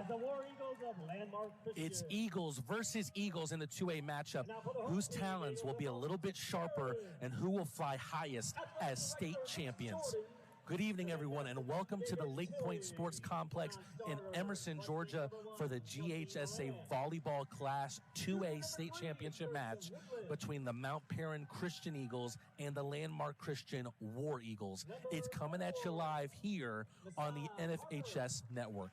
the War Eagles of Landmark Christian. It's Eagles versus Eagles in the 2A matchup. Whose talons will be a little bit sharper and who will fly highest as state champions? Good evening, everyone, and welcome to the LakePoint Sports Complex in Emerson, Georgia for the GHSA Volleyball Class 2A State Championship match between the Mount Paran Christian Eagles and the Landmark Christian War Eagles. It's coming at you live here on the NFHS Network.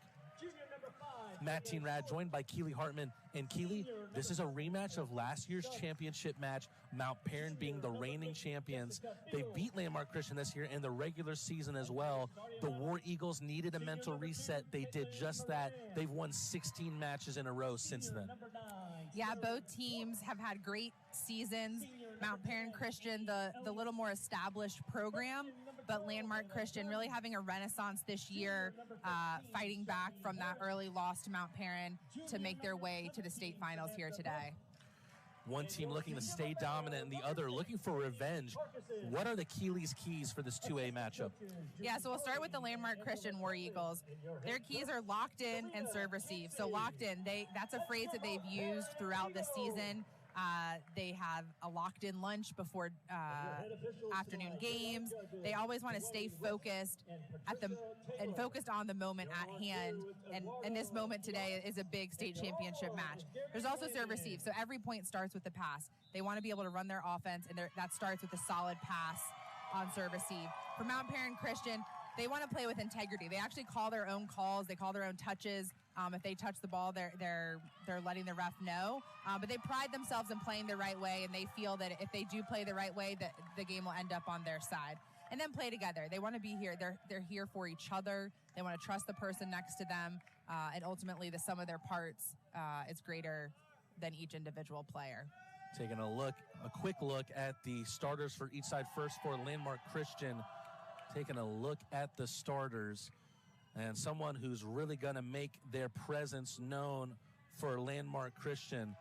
Matt Teenrad joined by Keely Hartman. And Keely, this is a rematch of last year's championship match, Mount Paran being the reigning champions. They beat Landmark Christian this year in the regular season as well. The War Eagles needed a mental reset. They did just that. They've won 16 matches in a row since then. Yeah, both teams have had great seasons. Mount Paran Christian, the little more established program, but Landmark Christian really having a renaissance this year, fighting back from that early loss to Mount Paran to make their way to the state finals here today. One team looking to stay dominant and the other looking for revenge. What are the Keely's keys for this 2A matchup? Yeah, so we'll start with the Landmark Christian War Eagles. Their keys are locked in and serve receive. So locked in, that's a phrase that they've used throughout the season. They have a locked-in lunch before afternoon games. They always want to stay focused and focused on the moment at hand. And this moment today is a big state championship match. There's also serve receive, so every point starts with the pass. They want to be able to run their offense, and that starts with a solid pass on serve receive. For Mount Paran Christian, they want to play with integrity. They actually call their own calls. They call their own touches. If they touch the ball, they're letting the ref know. But they pride themselves in playing the right way, and they feel that if they do play the right way, that the game will end up on their side. And then play together. They want to be here. They're here for each other. They want to trust the person next to them. And ultimately, the sum of their parts is greater than each individual player. Taking a quick look at the starters for each side. First for Landmark Christian, taking a look at the starters. And someone who's really going to make their presence known for Landmark Christian,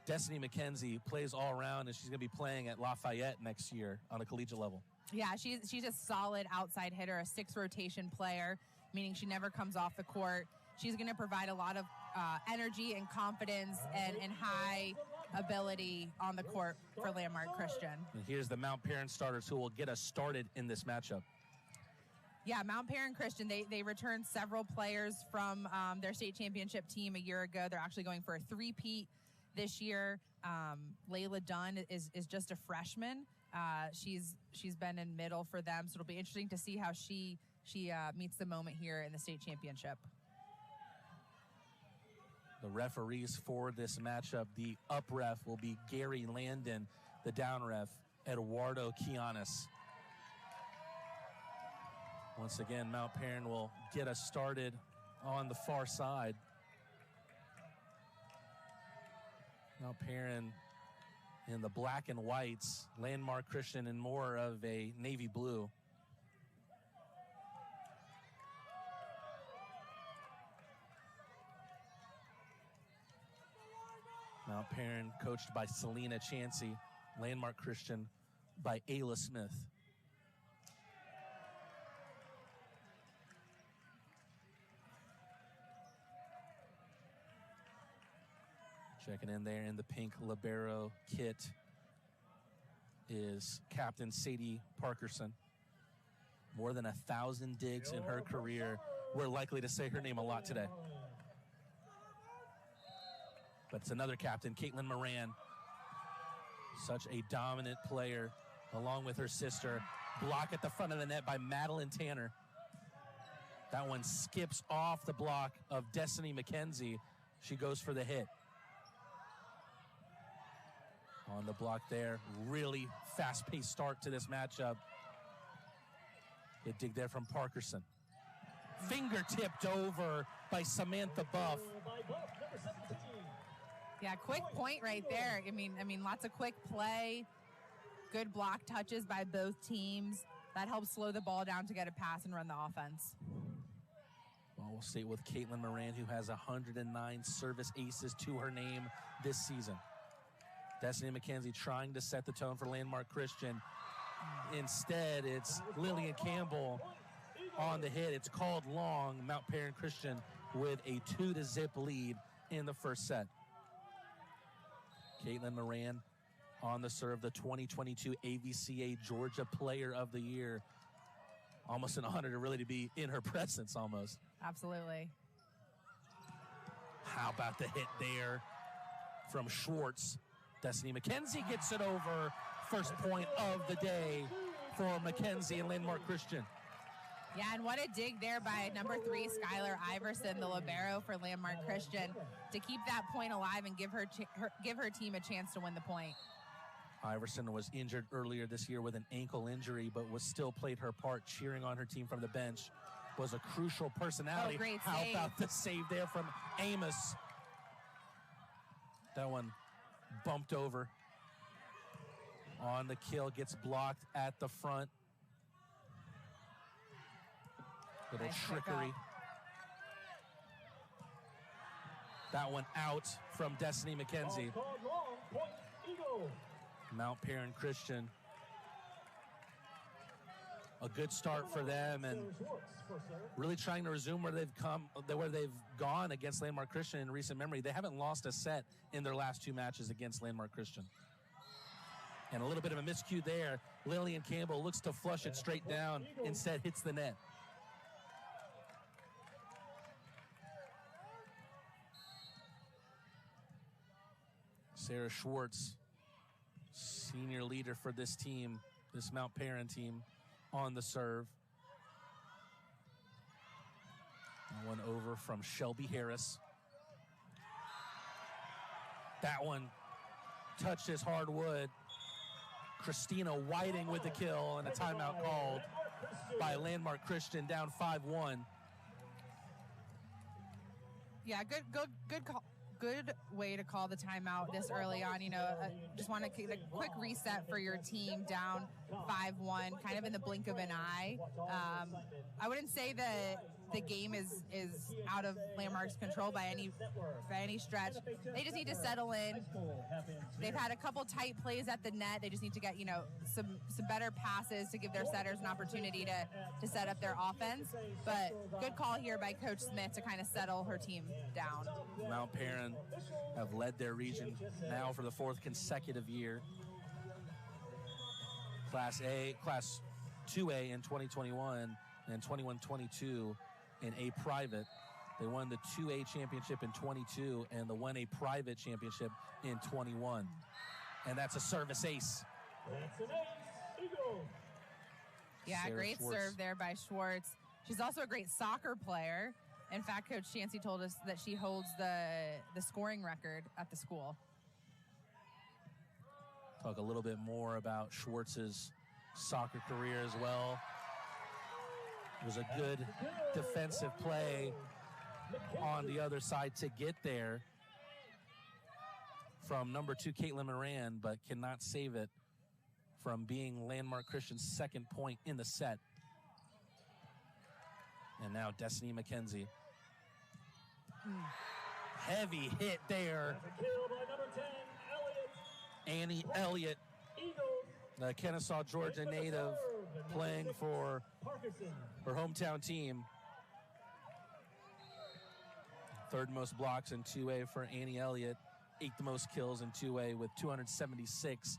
Destiny McKenzie, plays all around, and she's going to be playing at Lafayette next year on a collegiate level. Yeah, she's a solid outside hitter, a 6-rotation player, meaning she never comes off the court. She's going to provide a lot of energy and confidence and high ability on the court for Landmark Christian. And here's the Mount Paran starters who will get us started in this matchup. Yeah, Mount Paran Christian, they returned several players from their state championship team a year ago. They're actually going for a three-peat this year. Layla Dunn is just a freshman. She's been in middle for them, so it'll be interesting to see how she meets the moment here in the state championship. The referees for this matchup, the up ref will be Gary Landon, the down ref, Eduardo Kianis. Once again, Mount Paran will get us started on the far side. Mount Paran in the black and whites, Landmark Christian in more of a navy blue. Mount Paran coached by Selena Chansey, Landmark Christian by Ayla Smith. Checking in there in the pink libero kit is Captain Sadie Parkerson. More than 1,000 digs in her career. We're likely to say her name a lot today. But it's another captain, Kaitlyn Moran. Such a dominant player, along with her sister. Block at the front of the net by Madelyne Tanner. That one skips off the block of Destiny McKenzie. She goes for the hit. On the block there, really fast-paced start to this matchup. Good dig there from Parkerson. Finger-tipped over by Samantha Buff. Yeah, quick point right there. I mean, lots of quick play. Good block touches by both teams. That helps slow the ball down to get a pass and run the offense. Well, we'll stay with Kaitlyn Moran, who has 109 service aces to her name this season. Destiny McKenzie trying to set the tone for Landmark Christian. Instead, it's Lillian Campbell on the hit. It's called long. Mount Paran Christian with a 2-0 lead in the first set. Kaitlyn Moran on the serve, the 2022 AVCA Georgia Player of the Year. Almost an honor to be in her presence almost. Absolutely. How about the hit there from Schwartz? Destiny McKenzie gets it over. First point of the day for McKenzie and Landmark Christian. Yeah, and what a dig there by number 3, Skylar Iverson, the libero for Landmark Christian, to keep that point alive and give her team a chance to win the point. Iverson was injured earlier this year with an ankle injury, but was still played her part, cheering on her team from the bench. Was a crucial personality. Oh, great How save. about the save there from Amos? That one bumped over. On the kill, gets blocked at the front. Little Nice trickery. That one out from Destiny McKenzie. Mount Paran Christian. A good start for them, and really trying to resume where they've gone against Landmark Christian in recent memory. They haven't lost a set in their last 2 matches against Landmark Christian. And a little bit of a miscue there. Lillian Campbell looks to flush it straight down, instead hits the net. Sarah Schwartz, senior leader for this team, this Mount Paran team, on the serve. That one over from Shelby Harris. That one touches hardwood. Christina Whiting with the kill, and a timeout called by Landmark Christian, down 5-1. Yeah, good call. Good way to call the timeout this early on. Just want to get a quick reset for your team, down 5-1, kind of in the blink of an eye. I wouldn't say that the game is out of Landmark's control by any stretch. They just need to settle in. They've had a couple tight plays at the net. They just need to get some better passes to give their setters an opportunity to set up their offense. But good call here by Coach Smith to kind of settle her team down. Mount Paran have led their region now for the 4th consecutive year. Class 2A in 2021 and 21-22 in A private. They won the 2A championship in 22 and the 1A private championship in 21. And that's a service ace. That's an ace. Eagle. Yeah, Sarah great Schwartz. serve there by Schwartz. She's also a great soccer player. In fact, Coach Chansey told us that she holds the scoring record at the school. Talk a little bit more about Schwartz's soccer career as well. It was a good defensive play on the other side to get there from number 2, Kaitlyn Moran, but cannot save it from being Landmark Christian's 2nd point in the set. And now Destiny McKenzie. Heavy hit there. Kill by number 10, Elliott. Annie Elliott, Eagles. the Kennesaw, Georgia native, playing for Parkerson. her hometown team. 3rd most blocks in 2A for Annie Elliott. 8th most kills in 2A with 276.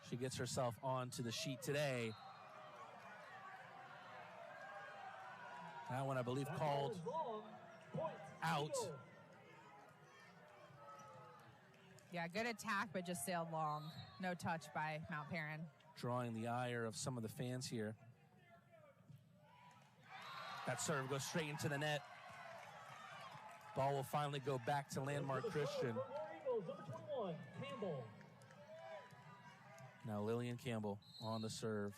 She gets herself onto the sheet today. That one, I believe, called out. Yeah, good attack, but just sailed long. No touch by Mount Paran. Drawing the ire of some of the fans here. That serve goes straight into the net. Ball will finally go back to Landmark Christian. Eagles, number 21, Campbell. Now Lillian Campbell on the serve.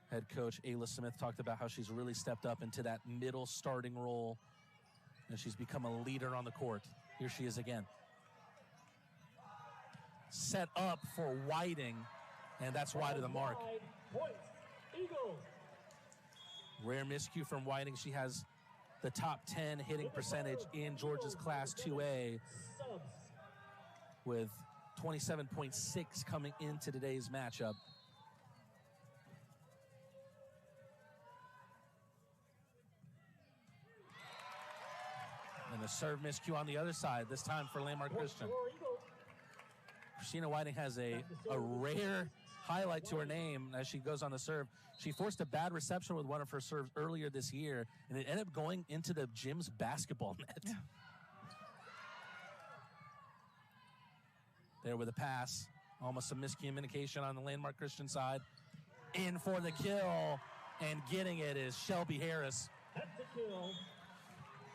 Head coach Ayla Smith talked about how she's really stepped up into that middle starting role, and she's become a leader on the court. Here she is again. Set up for Whiting, and that's wide of the mark. Points, Eagles. Rare miscue from Whiting. She has the top 10 hitting percentage in Georgia's Class 2A Subs. with 27.6 coming into today's matchup. And the serve miscue on the other side, this time for Landmark Christian. Christina Whiting has a rare highlight to her name as she goes on the serve. She forced a bad reception with one of her serves earlier this year, and it ended up going into the gym's basketball net. There with a pass. Almost some miscommunication on the Landmark Christian side. In for the kill, and getting it is Shelby Harris. That's the kill.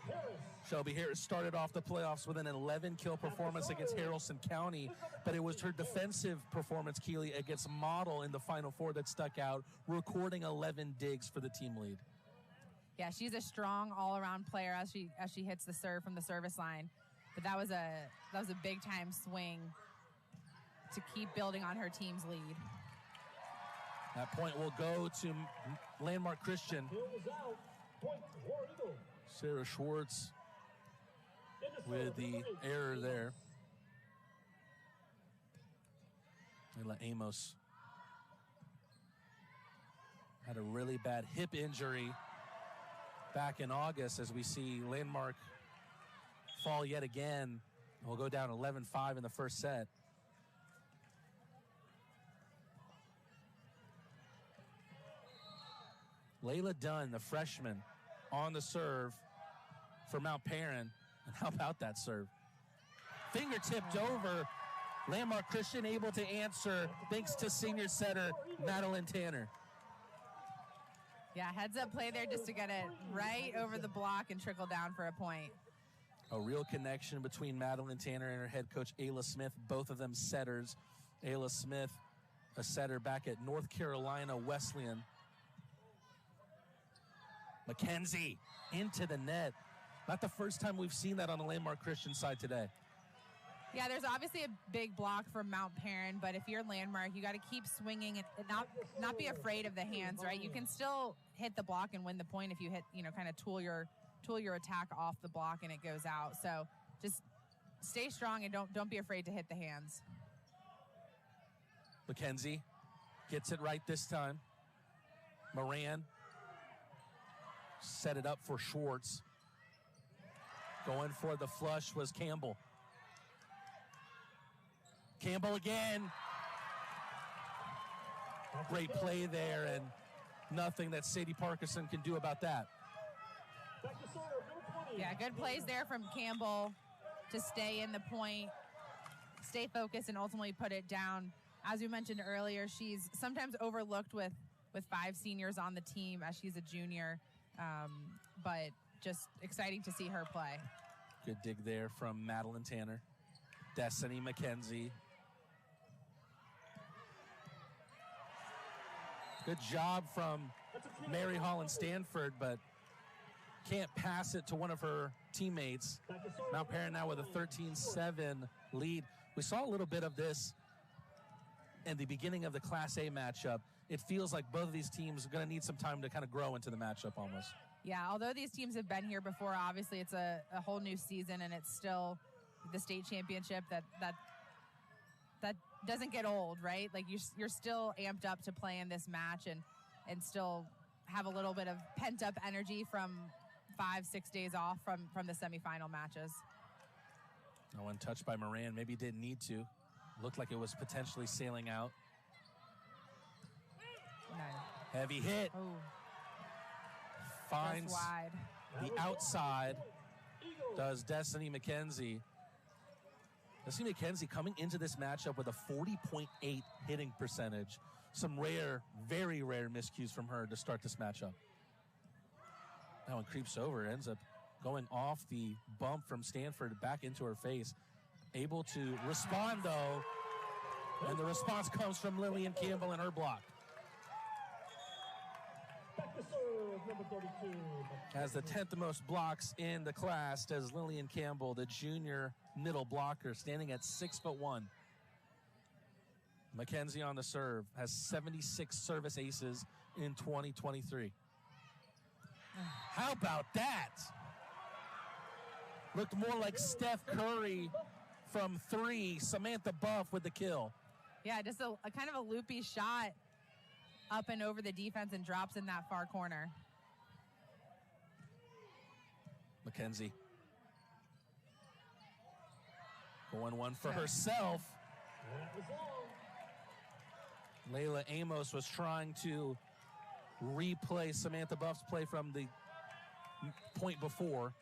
Harris. Shelby Harris started off the playoffs with an 11-kill performance against Haralson County, but it was her defensive performance, Keely, against Model in the Final Four that stuck out, recording 11 digs for the team lead. Yeah, she's a strong all-around player as she hits the serve from the service line. But that was a big-time swing to keep building on her team's lead. That point will go to Landmark Christian. Kill is out. Point, War Eagle. Sarah Schwartz with the error there. Layla Amos had a really bad hip injury back in August as we see Landmark fall yet again. We'll go down 11-5 in the first set. Layla Dunn, the freshman, on the serve for Mount Paran. And how about that serve? Finger tipped over. Landmark Christian able to answer thanks to senior setter Madelyne Tanner. Yeah, heads up play there just to get it right over the block and trickle down for a point. A real connection between Madelyne Tanner and her head coach Ayla Smith, both of them setters. Ayla Smith, a setter back at North Carolina Wesleyan. McKenzie into the net. Not the first time we've seen that on the Landmark Christian side today. Yeah, there's obviously a big block from Mount Paran, but if you're Landmark, you got to keep swinging and not be afraid of the hands, right? You can still hit the block and win the point if you hit, kind of tool your attack off the block and it goes out. So just stay strong and don't be afraid to hit the hands. McKenzie gets it right this time. Moran set it up for Schwartz. Going for the flush was Campbell. Campbell again. Great play there, and nothing that Sadie Parkerson can do about that. Yeah, good plays there from Campbell to stay in the point, stay focused, and ultimately put it down. As we mentioned earlier, she's sometimes overlooked with 5 seniors on the team as she's a junior, but just exciting to see her play. Good dig there from Madelyne Tanner. Destiny McKenzie. Good job from Mary Holland Stanford, but can't pass it to one of her teammates. Mount Paran now with a 13-7 lead. We saw a little bit of this in the beginning of the Class A matchup. It feels like both of these teams are going to need some time to kind of grow into the matchup almost. Yeah, although these teams have been here before, obviously it's a whole new season, and it's still the state championship that doesn't get old, right? Like you're still amped up to play in this match and still have a little bit of pent-up energy from 5-6 days off from the semifinal matches. No one touched by Moran. Maybe didn't need to. Looked like it was potentially sailing out. No. Heavy hit. Ooh. Finds Just wide. the outside. Does Destiny McKenzie. Destiny McKenzie coming into this matchup with a 40.8 hitting percentage. Some rare, very rare miscues from her to start this matchup. That one creeps over, ends up going off the bump from Stanford back into her face. Able to respond, though, and the response comes from Lillian Campbell and her block. Has the 10th most blocks in the class, does Lillian Campbell, the junior middle blocker, standing at 6'1". McKenzie on the serve, has 76 service aces in 2023. How about that? Looked more like Steph Curry from 3. Samantha Buff with the kill. Yeah, just a kind of a loopy shot up and over the defense and drops in that far corner. McKenzie Going one for herself. That was long. Layla Amos was trying to replay Samantha Buff's play from the point before,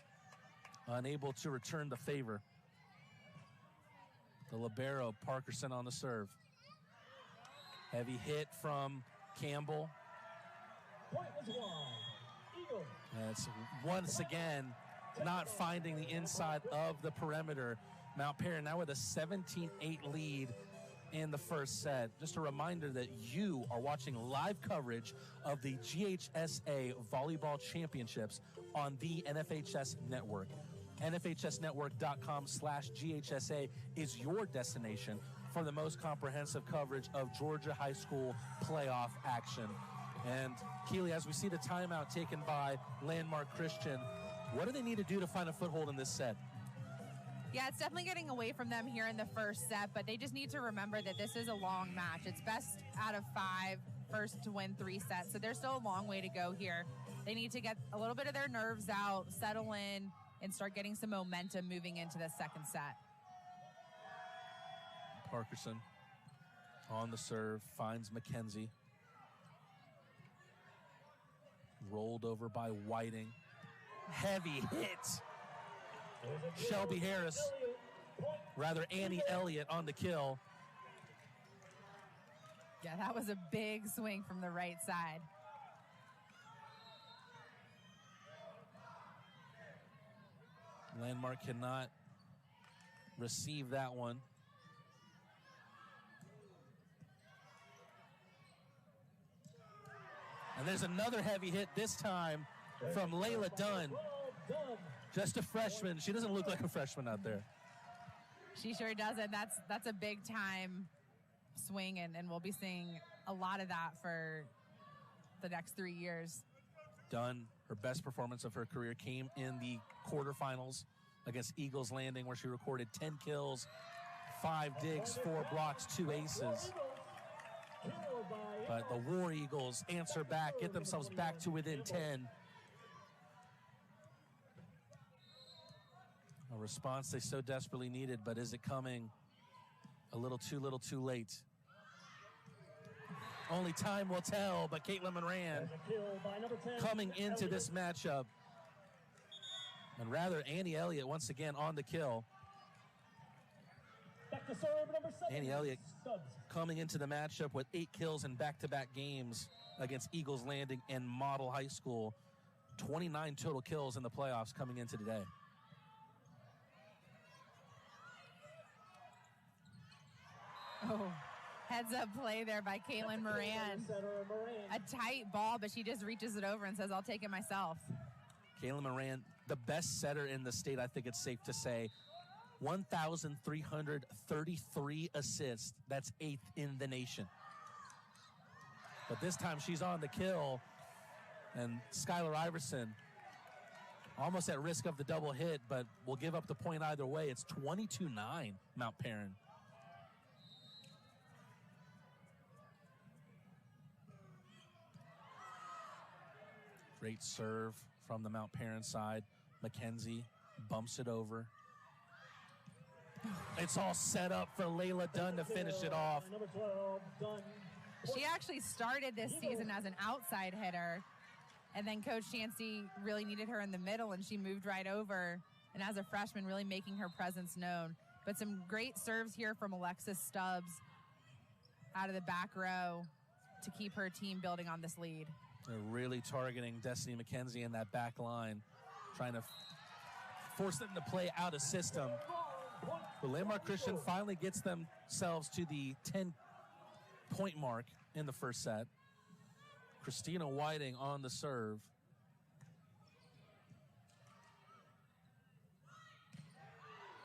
unable to return the favor. The libero, Parkerson on the serve. Heavy hit from Campbell. Point was wide. Eagle. It's once again not finding the inside of the perimeter. Mount Paran now with a 17-8 lead in the first set. Just a reminder that you are watching live coverage of the GHSA Volleyball Championships on the NFHS Network. NFHSnetwork.com/GHSA is your destination for the most comprehensive coverage of Georgia high school playoff action. And Keely, as we see the timeout taken by Landmark Christian, what do they need to do to find a foothold in this set? Yeah, it's definitely getting away from them here in the first set, but they just need to remember that this is a long match. It's best out of 5, first to win 3 sets, so there's still a long way to go here. They need to get a little bit of their nerves out, settle in, and start getting some momentum moving into the second set. Parkerson on the serve, finds McKenzie. Rolled over by Whiting. Heavy hit. Shelby Harris, rather Annie Elliott on the kill. Yeah, that was a big swing from the right side. Landmark cannot receive that one. And there's another heavy hit, this time from Layla Dunn. Just a freshman. She doesn't look like a freshman out there. She sure doesn't. That's a big time swing, and we'll be seeing a lot of that for the next 3 years. Dunn, her best performance of her career came in the quarterfinals against Eagles Landing, where she recorded 10 kills, 5 digs, 4 blocks, 2 aces. But the War Eagles answer back, get themselves back to within 10. A response they so desperately needed, but is it coming a little too late? Only time will tell, but Kaitlyn Moran coming into this matchup. And rather, Annie Elliott once again on the kill. Annie Elliott coming into the matchup with 8 kills in back-to-back games against Eagles Landing and Model High School. 29 total kills in the playoffs coming into today. Oh, heads-up play there by Kaitlyn Moran. A tight ball, but she just reaches it over and says, I'll take it myself. Kaitlyn Moran, the best setter in the state, I think it's safe to say. 1,333 assists. That's 8th in the nation. But this time she's on the kill. And Skylar Iverson, almost at risk of the double hit, but will give up the point either way. It's 22-9, Mount Paran. Great serve from the Mount Paran side. McKenzie bumps it over. It's all set up for Layla Dunn to finish it off. She actually started this season as an outside hitter, and then Coach Chansey really needed her in the middle, and she moved right over, and as a freshman, really making her presence known. But some great serves here from Alexis Stubbs out of the back row to keep her team building on this lead. They're really targeting Destiny McKenzie in that back line, trying to force them to play out of system. But Landmark Christian finally gets themselves to the 10-point mark in the first set. Christina Whiting on the serve.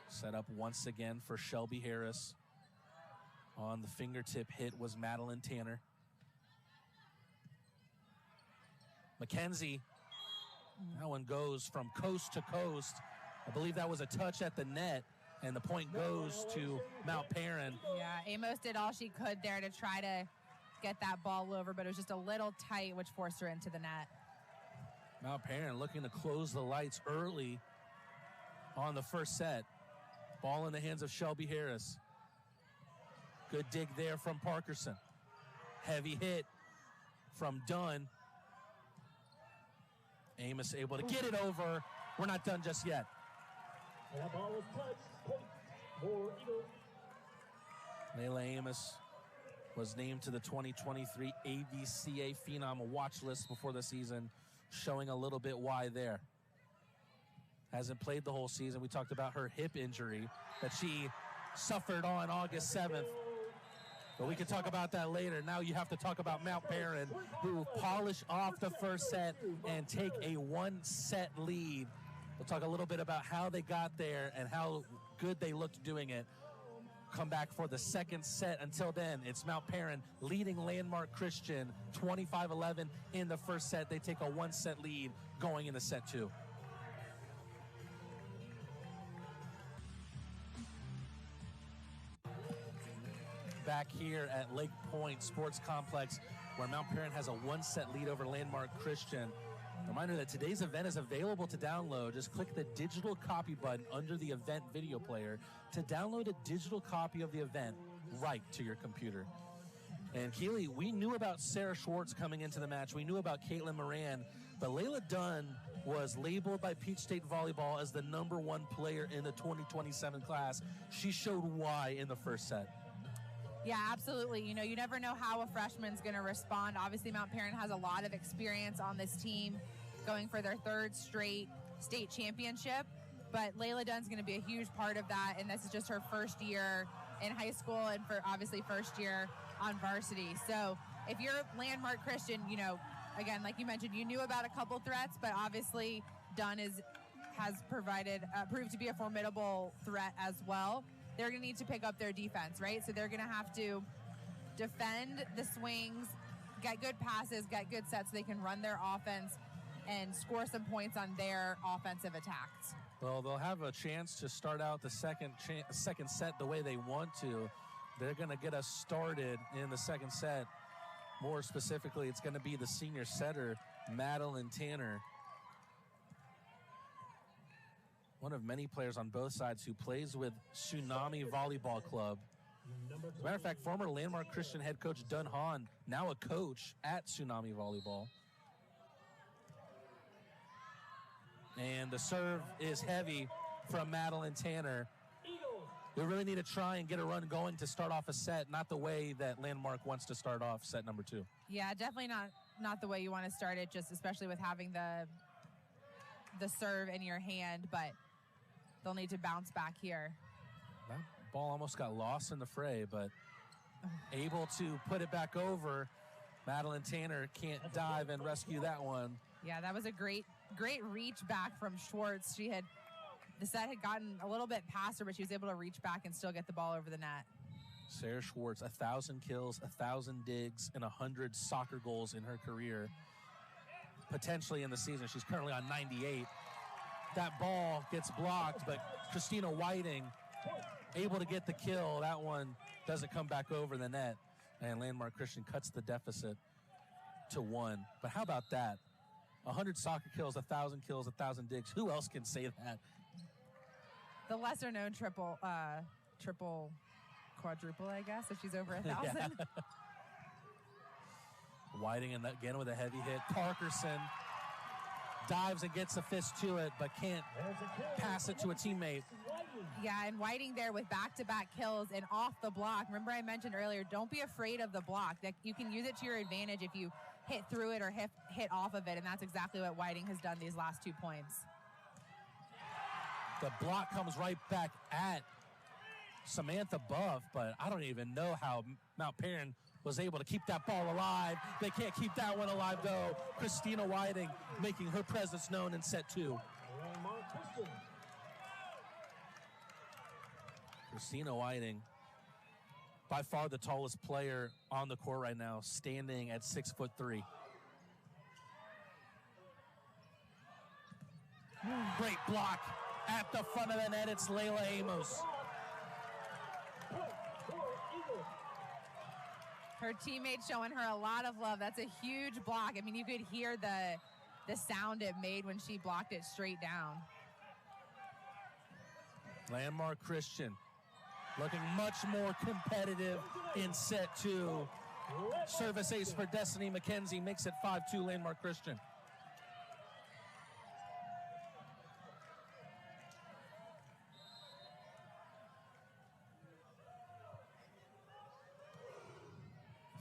Set up once again for Shelby Harris. On the fingertip hit was Madelyne Tanner. McKenzie, that one goes from coast to coast. I believe that was a touch at the net, and the point goes to Mount Paran. Yeah, Amos did all she could there to try to get that ball over, but it was just a little tight, which forced her into the net. Mount Paran looking to close the lights early on the first set. Ball in the hands of Shelby Harris. Good dig there from Parkerson. Heavy hit from Dunn. Amos able to get it over. We're not done just yet. That ball was touched. Point for Eagles. Layla Amos was named to the 2023 AVCA Phenom watch list before the season, showing a little bit why there. Hasn't played the whole season. We talked about her hip injury that she suffered on August 7th. But we can talk about that later. Now you have to talk about Mount Paran, who polish off the first set and take a one-set lead. We'll talk a little bit about how they got there and how good they looked doing it. Come back for the second set. Until then, it's Mount Paran leading Landmark Christian 25-11 in the first set. They take a one-set lead going into set two. Back here at LakePoint Sports Complex, where Mount Paran has a one-set lead over Landmark Christian. Reminder that today's event is available to download. Just click the digital copy button under the event video player to download a digital copy of the event right to your computer. And Keely, we knew about Sarah Schwartz coming into the match. We knew about Kaitlyn Moran, but Layla Dunn was labeled by Peach State Volleyball as the #1 player in the 2027 class. She showed why in the first set. Yeah, absolutely. You know, you never know how a freshman's going to respond. Obviously, Mount Paran has a lot of experience on this team, going for their third straight state championship. But Layla Dunn's going to be a huge part of that, and this is just her first year in high school and for obviously first year on varsity. So if you're Landmark Christian, you know, again, like you mentioned, you knew about a couple threats, but obviously Dunn has proved to be a formidable threat as well. They're going to need to pick up their defense, right? So they're going to have to defend the swings, get good passes, get good sets so they can run their offense and score some points on their offensive attacks. Well, they'll have a chance to start out the second set the way they want to. They're going to get us started in the second set. More specifically, it's going to be the senior setter, Madelyne Tanner. One of many players on both sides who plays with Tsunami Volleyball Club. As a matter of fact, former Landmark Christian head coach Dunn Hahn, now a coach at Tsunami Volleyball. And the serve is heavy from Madelyne Tanner. We really need to try and get a run going to start off a set, not the way that Landmark wants to start off set number 2. Yeah, definitely not the way you want to start it, just especially with having the serve in your hand, but they'll need to bounce back here. That ball almost got lost in the fray, but able to put it back over. Madelyne Tanner can't dive and rescue that one. Yeah, that was a great reach back from Schwartz. The set had gotten a little bit past her, but she was able to reach back and still get the ball over the net. Sarah Schwartz, 1,000 kills, 1,000 digs, and 100 soccer goals in her career. Potentially in the season. She's currently on 98. That ball gets blocked, but Christina Whiting able to get the kill. That one doesn't come back over the net, and Landmark Christian cuts the deficit to 1. But how about that? 100 soccer kills, 1,000 kills, 1,000 digs. Who else can say that? The lesser-known triple, quadruple, I guess, if she's over 1,000. Yeah. Whiting and again with a heavy hit. Parkerson dives and gets a fist to it, but can't pass it to a teammate. Yeah, and Whiting there with back-to-back kills and off the block. Remember I mentioned earlier, don't be afraid of the block. That you can use it to your advantage if you hit through it or hit off of it, and that's exactly what Whiting has done these last 2 points. The block comes right back at Samantha Buff, but I don't even know how Mount Paran was able to keep that ball alive. They can't keep that one alive, though. Christina Whiting making her presence known in set 2. Christina Whiting, by far the tallest player on the court right now, standing at 6'3". Great block at the front of the net. It's Layla Amos. Her teammates showing her a lot of love. That's a huge block. I mean, you could hear the sound it made when she blocked it straight down. Landmark Christian looking much more competitive in set 2. Service ace for Destiny McKenzie makes it 5-2 Landmark Christian.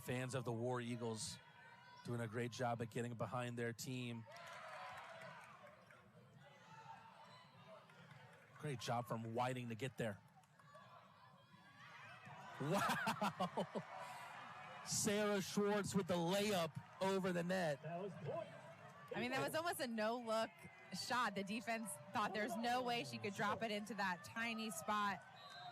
Fans of the War Eagles doing a great job at getting behind their team. Great job from Whiting to get there. Wow! Sarah Schwartz with the layup over the net. I mean, that was almost a no-look shot. The defense thought there's no way she could drop it into that tiny spot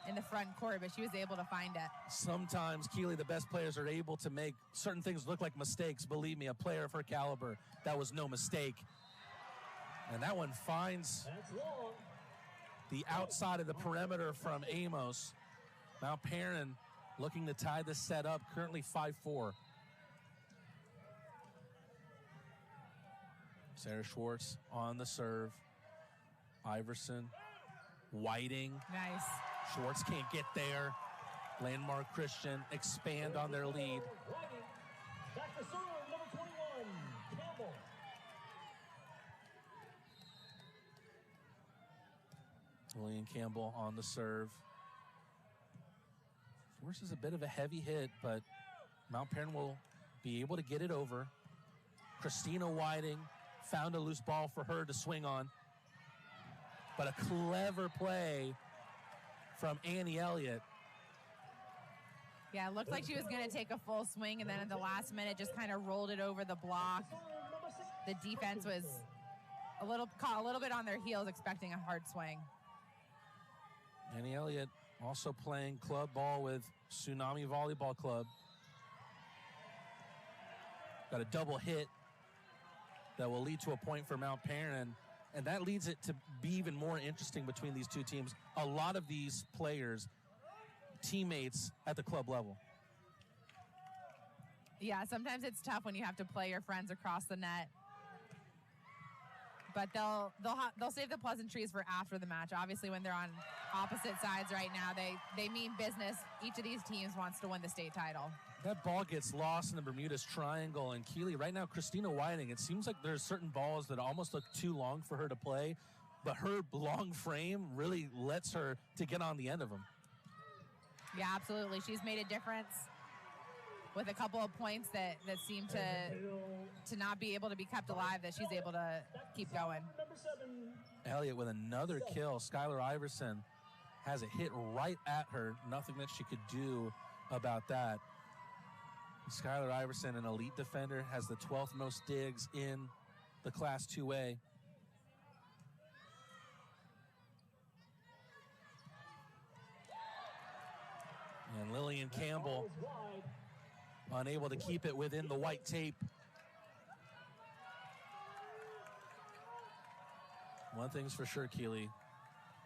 in the front court, but she was able to find it. Sometimes, Keely, the best players are able to make certain things look like mistakes. Believe me, a player of her caliber, that was no mistake. And that one finds the outside of the perimeter from Amos. Mount Paran looking to tie this set up, currently 5-4. Sarah Schwartz on the serve. Iverson, Whiting. Nice. Schwartz can't get there. Landmark Christian expand on their lead. Back to serve, number 21, Campbell. William Campbell on the serve. Schwartz is a bit of a heavy hit, but Mount Paran will be able to get it over. Christina Whiting found a loose ball for her to swing on. But a clever play from Annie Elliott. Yeah, it looked like she was going to take a full swing, and then at the last minute just kind of rolled it over the block. The defense was caught a little bit on their heels, expecting a hard swing. Annie Elliott also playing club ball with Tsunami Volleyball Club. Got a double hit that will lead to a point for Mount Paran. And that leads it to be even more interesting between these two teams. A lot of these players, teammates at the club level. Yeah, sometimes it's tough when you have to play your friends across the net. But they'll save the pleasantries for after the match. Obviously, when they're on opposite sides right now, they mean business. Each of these teams wants to win the state title. That ball gets lost in the Bermuda's Triangle. And Keely, right now, Christina Whiting, it seems like there's certain balls that almost look too long for her to play, but her long frame really lets her to get on the end of them. Yeah, absolutely. She's made a difference with a couple of points that seem to not be able to be kept alive, that she's able to keep going. Elliott with another kill. Skylar Iverson has it hit right at her. Nothing that she could do about that. Skylar Iverson, an elite defender, has the 12th most digs in the Class 2A. And Lillian Campbell unable to keep it within the white tape. One thing's for sure, Keely,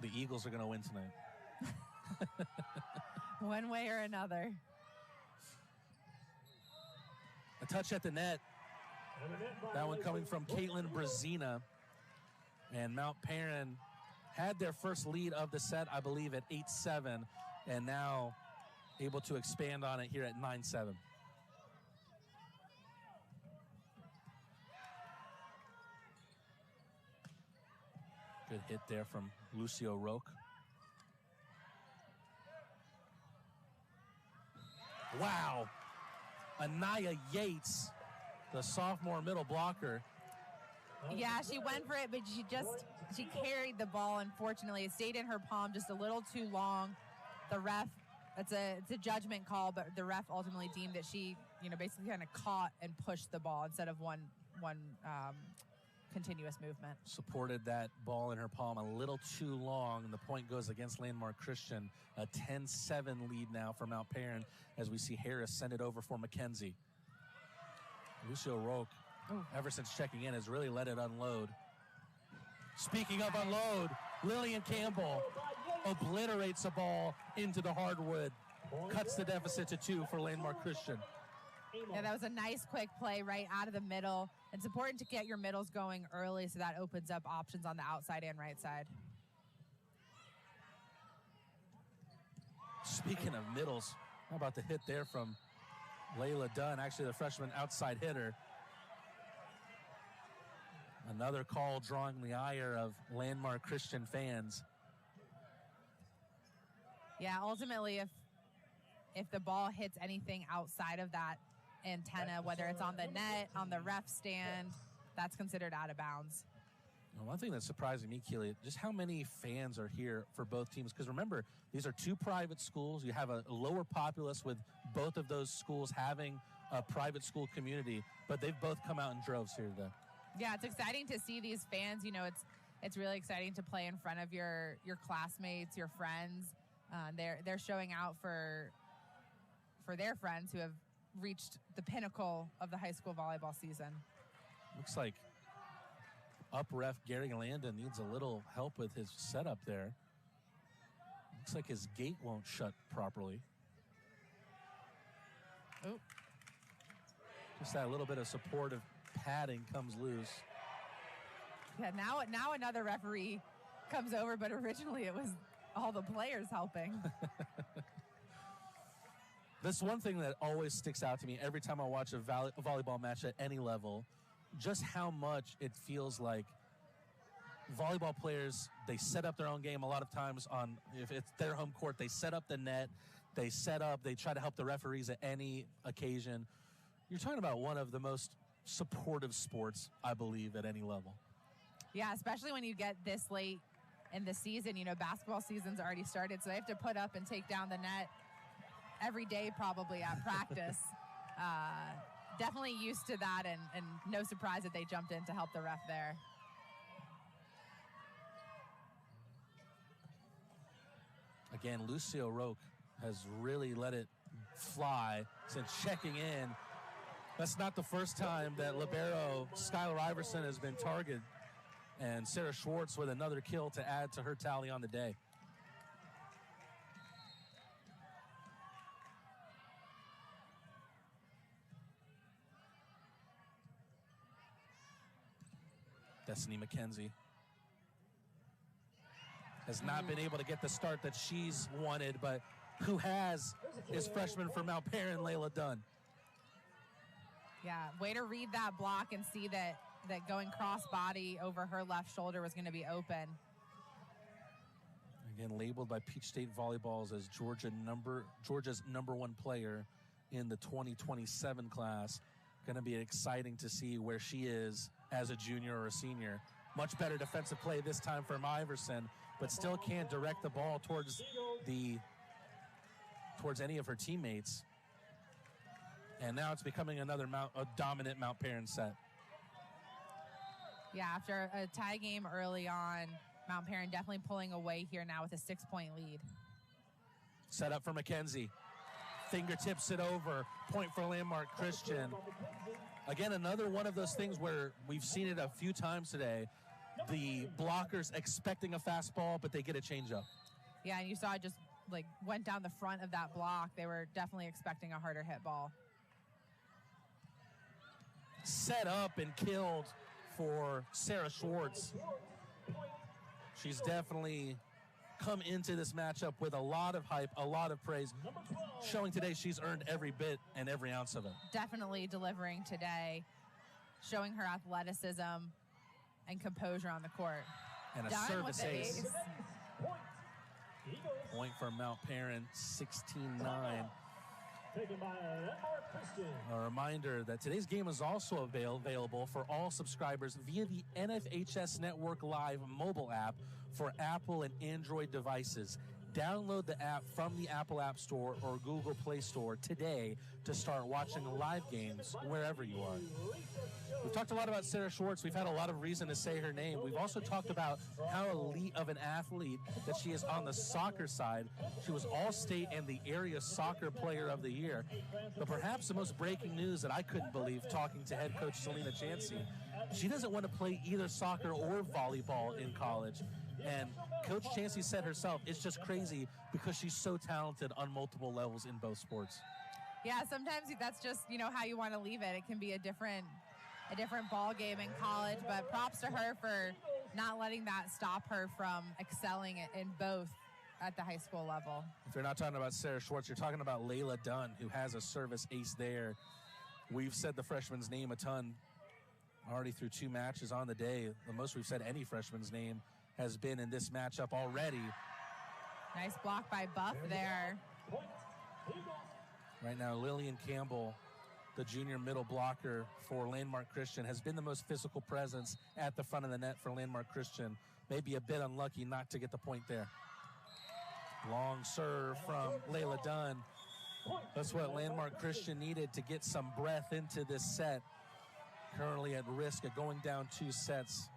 the Eagles are going to win tonight. One way or another. A touch at the net. That one coming from Kaitlyn Brazina. And Mount Paran had their first lead of the set, I believe, at 8-7, and now able to expand on it here at 9-7. Good hit there from Lucio Roque. Wow. Anaya Yates, the sophomore middle blocker. Yeah, she went for it, but she carried the ball. Unfortunately, it stayed in her palm just a little too long. The ref, it's a judgment call, but the ref ultimately deemed that she, basically kind of caught and pushed the ball instead of one continuous movement. Supported that ball in her palm a little too long, and the point goes against Landmark Christian. A 10-7 lead now for Mount Paran as we see Harris send it over for McKenzie. Lucio Roque, ever since checking in, has really let it unload. Speaking of unload, Lillian Campbell obliterates a ball into the hardwood, cuts the deficit to 2 for Landmark Christian. Yeah, that was a nice quick play right out of the middle. It's important to get your middles going early so that opens up options on the outside and right side. Speaking of middles, how about the hit there from Layla Dunn, actually the freshman outside hitter. Another call drawing the ire of Landmark Christian fans. Yeah, ultimately, if the ball hits anything outside of that antenna, whether it's on the net, on the ref stand, that's considered out of bounds. One thing that's surprising me, Keely, just how many fans are here for both teams. Because remember, these are two private schools. You have a lower populace with both of those schools having a private school community, but they've both come out in droves here today. Yeah, it's exciting to see these fans. You know, it's really exciting to play in front of your classmates, your friends. They're showing out for their friends who have reached the pinnacle of the high school volleyball season. Looks like up ref Gary Landon needs a little help with his setup there. Looks like his gate won't shut properly. Oh. Just that little bit of supportive padding comes loose. Yeah, now another referee comes over, but originally it was all the players helping. This one thing that always sticks out to me every time I watch a volleyball match at any level, just how much it feels like volleyball players, they set up their own game a lot of times on, if it's their home court, they set up the net, they try to help the referees at any occasion. You're talking about one of the most supportive sports, I believe, at any level. Yeah, especially when you get this late in the season. You know, basketball season's already started, so they have to put up and take down the net every day probably at practice. Definitely used to that, and no surprise that they jumped in to help the ref there. Again, Lucio Roque has really let it fly since checking in. That's not the first time that libero Skylar Iverson has been targeted, and Sarah Schwartz with another kill to add to her tally on the day. Destiny McKenzie has not been able to get the start that she's wanted, but who has is freshman from Mount Paran, Layla Dunn. Yeah, way to read that block and see that going cross body over her left shoulder was going to be open. Again, labeled by Peach State Volleyballs as Georgia's #1 player in the 2027 class. Going to be exciting to see where she is as a junior or a senior. Much better defensive play this time from Iverson, but still can't direct the ball towards any of her teammates. And now it's becoming a dominant Mount Paran set. Yeah, after a tie game early on, Mount Paran definitely pulling away here now with a 6-point lead. Set up for McKenzie. Fingertips it over. Point for Landmark Christian. Again, another one of those things where we've seen it a few times today. The blockers expecting a fastball, but they get a changeup. Yeah, and you saw it just went down the front of that block. They were definitely expecting a harder hit ball. Set up and killed for Sarah Schwartz. She's definitely come into this matchup with a lot of hype, a lot of praise, showing today she's earned every bit and every ounce of it. Definitely delivering today, showing her athleticism and composure on the court. And a Done service with ace. Point for Mount Paran, 16-9. Taken by Landmark Christian. A reminder that today's game is also available for all subscribers via the NFHS Network Live mobile app for Apple and Android devices. Download the app from the Apple App Store or Google Play Store today to start watching live games wherever you are. We've talked a lot about Sarah Schwartz. We've had a lot of reason to say her name. We've also talked about how elite of an athlete that she is on the soccer side. She was All-State and the Area Soccer Player of the Year. But perhaps the most breaking news that I couldn't believe talking to head coach Selena Chansey, she doesn't want to play either soccer or volleyball in college. And Coach Chansey said herself, it's just crazy because she's so talented on multiple levels in both sports. Yeah, sometimes that's just, how you want to leave it. It can be a different ball game in college, but props to her for not letting that stop her from excelling in both at the high school level. If you're not talking about Sarah Schwartz, you're talking about Layla Dunn, who has a service ace there. We've said the freshman's name a ton, already through 2 matches on the day. The most we've said any freshman's name has been in this matchup already. Nice block by Buff there. Right now, Lillian Campbell, the junior middle blocker for Landmark Christian, has been the most physical presence at the front of the net for Landmark Christian. Maybe a bit unlucky not to get the point there. Long serve from Layla Dunn. That's what Landmark Christian needed to get some breath into this set. Currently at risk of going down 2 sets.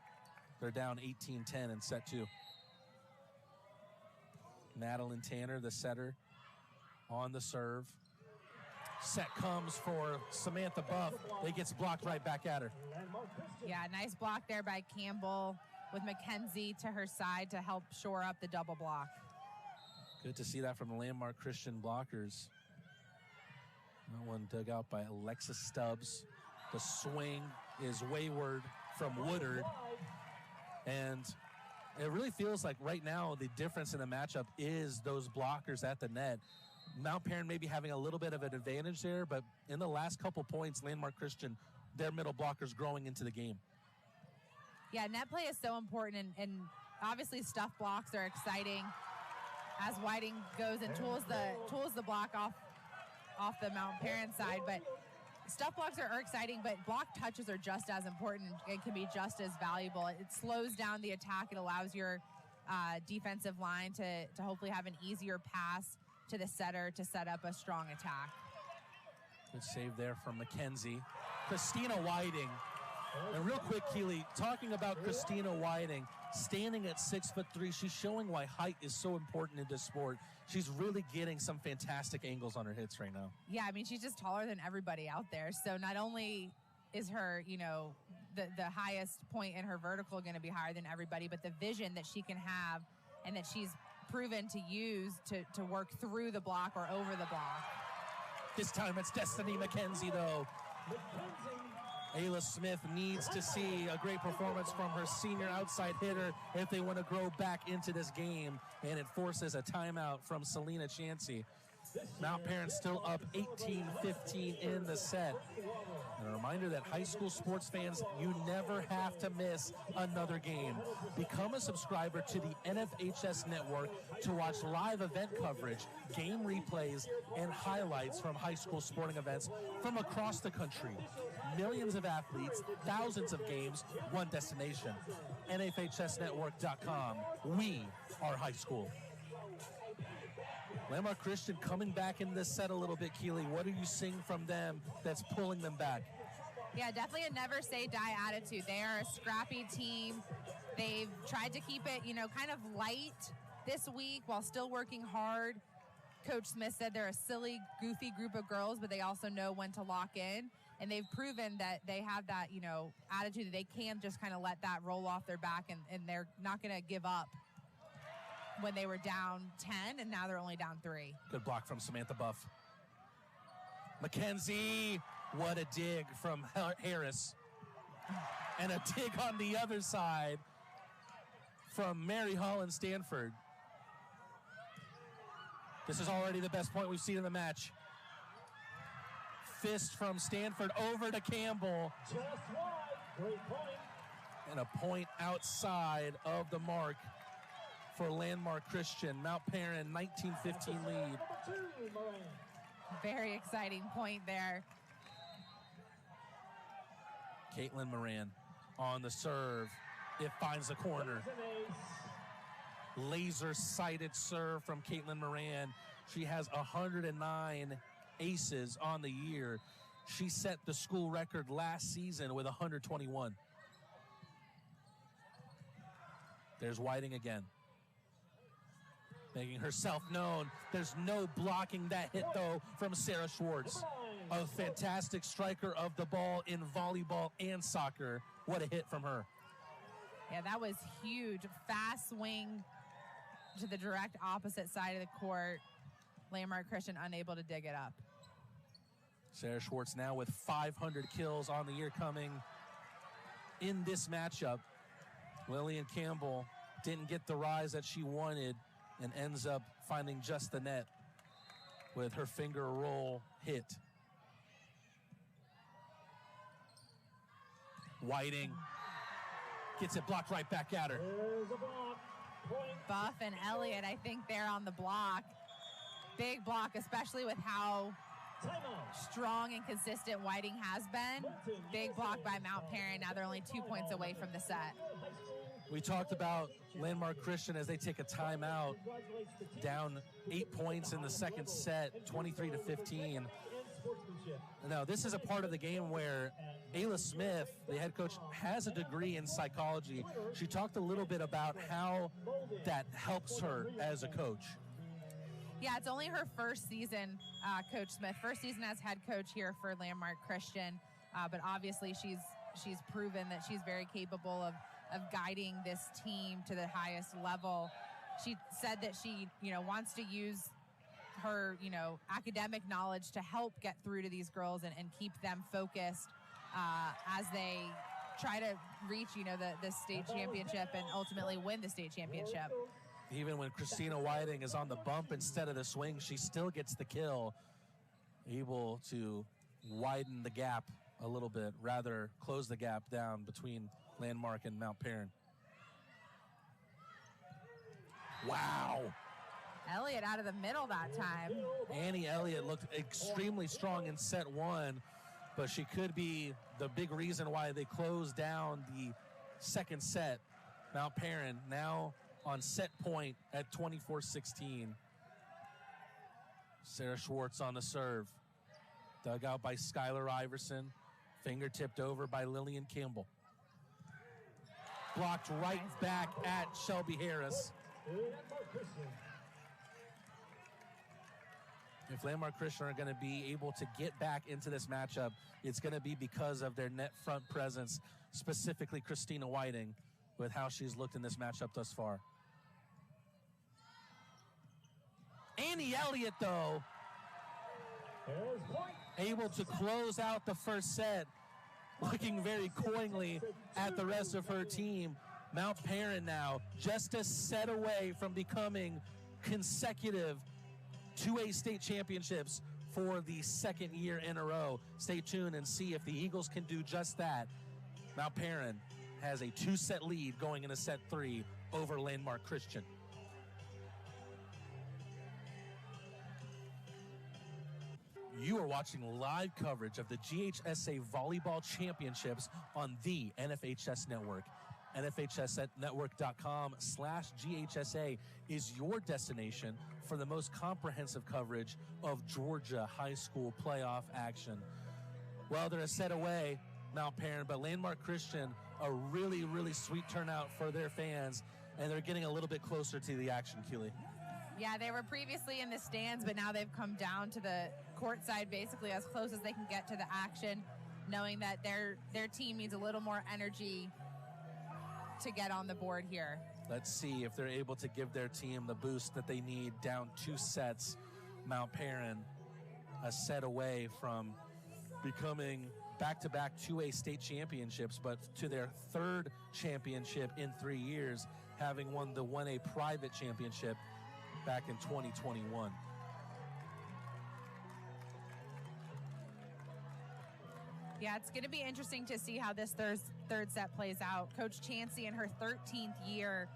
They're down 18-10 in set 2. Madelyne Tanner, the setter, on the serve. Set comes for Samantha Buff. It gets blocked right back at her. Yeah, nice block there by Campbell with McKenzie to her side to help shore up the double block. Good to see that from the Landmark Christian blockers. That one dug out by Alexis Stubbs. The swing is wayward from Woodard. And it really feels like right now the difference in the matchup is those blockers at the net. Mount Paran maybe having a little bit of an advantage there, but in the last couple points, Landmark Christian, their middle blockers growing into the game. Yeah, net play is so important, and obviously stuff blocks are exciting as Whiting goes and tools the block off the Mount Paran side, but stuff blocks are exciting, but block touches are just as important and can be just as valuable. It slows down the attack. It allows your defensive line to hopefully have an easier pass to the setter to set up a strong attack. Good save there from McKenzie. Christina Whiting. And real quick, Keely, talking about Christina Whiting, standing at 6'3", she's showing why height is so important in this sport. She's really getting some fantastic angles on her hits right now. Yeah, I mean, she's just taller than everybody out there. So not only is her, the highest point in her vertical going to be higher than everybody, but the vision that she can have and that she's proven to use to work through the block or over the block. This time it's Destiny McKenzie, though. Ayla Smith needs to see a great performance from her senior outside hitter if they want to grow back into this game, and it forces a timeout from Selena Chansey. Mount Paran still up 18-15 in the set. And a reminder that high school sports fans, you never have to miss another game. Become a subscriber to the NFHS network to watch live event coverage, game replays, and highlights from high school sporting events from across the country. Millions of athletes, thousands of games, one destination. NFHSnetwork.com. We are high school. Landmark Christian coming back in this set a little bit, Keely. What are you seeing from them that's pulling them back? Yeah, definitely a never say die attitude. They are a scrappy team. They've tried to keep it, kind of light this week while still working hard. Coach Smith said they're a silly, goofy group of girls, but they also know when to lock in. And they've proven that they have that, attitude that they can just kind of let that roll off their back, and they're not going to give up when they were down 10, and now they're only down 3. Good block from Samantha Buff. McKenzie, what a dig from Harris. And a dig on the other side from Mary Holland Stanford. This is already the best point we've seen in the match. Fist from Stanford over to Campbell. Just wide. Great point. And a point outside of the mark for Landmark Christian. Mount Paran, 19-15 lead. Number 2, Moran. Very exciting point there. Kaitlyn Moran on the serve. It finds the corner. Laser-sighted serve from Kaitlyn Moran. She has 109 aces on the year. She set the school record last season with 121. There's Whiting again, making herself known. There's no blocking that hit, though, from Sarah Schwartz. A fantastic striker of the ball in volleyball and soccer. What a hit from her. Yeah, that was huge. Fast swing to the direct opposite side of the court. Landmark Christian unable to dig it up. Sarah Schwartz now with 500 kills on the year coming in this matchup. Lillian Campbell didn't get the rise that she wanted and ends up finding just the net with her finger roll hit. Whiting gets it blocked right back at her. Buff and Elliott, I think they're on the block. Big block, especially with how strong and consistent Whiting has been. Big block by Mount Paran. Now they're only 2 points away from the set. We talked about Landmark Christian as they take a timeout, down 8 points in the second set, 23-15. Now, this is a part of the game where Ayla Smith, the head coach, has a degree in psychology. She talked a little bit about how that helps her as a coach. Yeah, it's only her first season, Coach Smith. First season as head coach here for Landmark Christian, but obviously she's proven that she's very capable of guiding this team to the highest level. She said that she, wants to use her, academic knowledge to help get through to these girls and keep them focused as they try to reach, the state championship and ultimately win the state championship. Even when Christina Whiting is on the bump instead of the swing, she still gets the kill, able to widen the gap a little bit, rather close the gap down between Landmark and Mount Paran. Wow. Elliott out of the middle that time. Annie Elliott looked extremely strong in set one, but she could be the big reason why they closed down the second set. Mount Paran now on set point at 24-16. Sarah Schwartz on the serve. Dug out by Skylar Iverson. Finger tipped over by Lillian Campbell. Blocked right back at Shelby Harris. If Landmark Christian are going to be able to get back into this matchup, it's going to be because of their net front presence, specifically Christina Whiting, with how she's looked in this matchup thus far. Annie Elliott, though, able to close out the first set, looking very coyly at the rest of her team. Mount Paran now just a set away from becoming consecutive 2A state championships for the second year in a row. Stay tuned and see if the Eagles can do just that. Mount Paran has a 2-set lead going into set 3 over Landmark Christian. You are watching live coverage of the GHSA Volleyball Championships on the NFHS Network. NFHSNetwork.com/GHSA is your destination for the most comprehensive coverage of Georgia high school playoff action. Well, they're a set away, Mount Paran, but Landmark Christian, a really, really sweet turnout for their fans, and they're getting a little bit closer to the action, Keely. Yeah, they were previously in the stands, but now they've come down to the court side, basically as close as they can get to the action, knowing that their team needs a little more energy to get on the board here. Let's see if they're able to give their team the boost that they need. Down 2 sets, Mount Paran a set away from becoming back-to-back 2A state championships, but to their 3rd championship in 3 years, having won the 1A private championship back in 2021. Yeah, it's going to be interesting to see how this third set plays out. Coach Chansey in her 13th year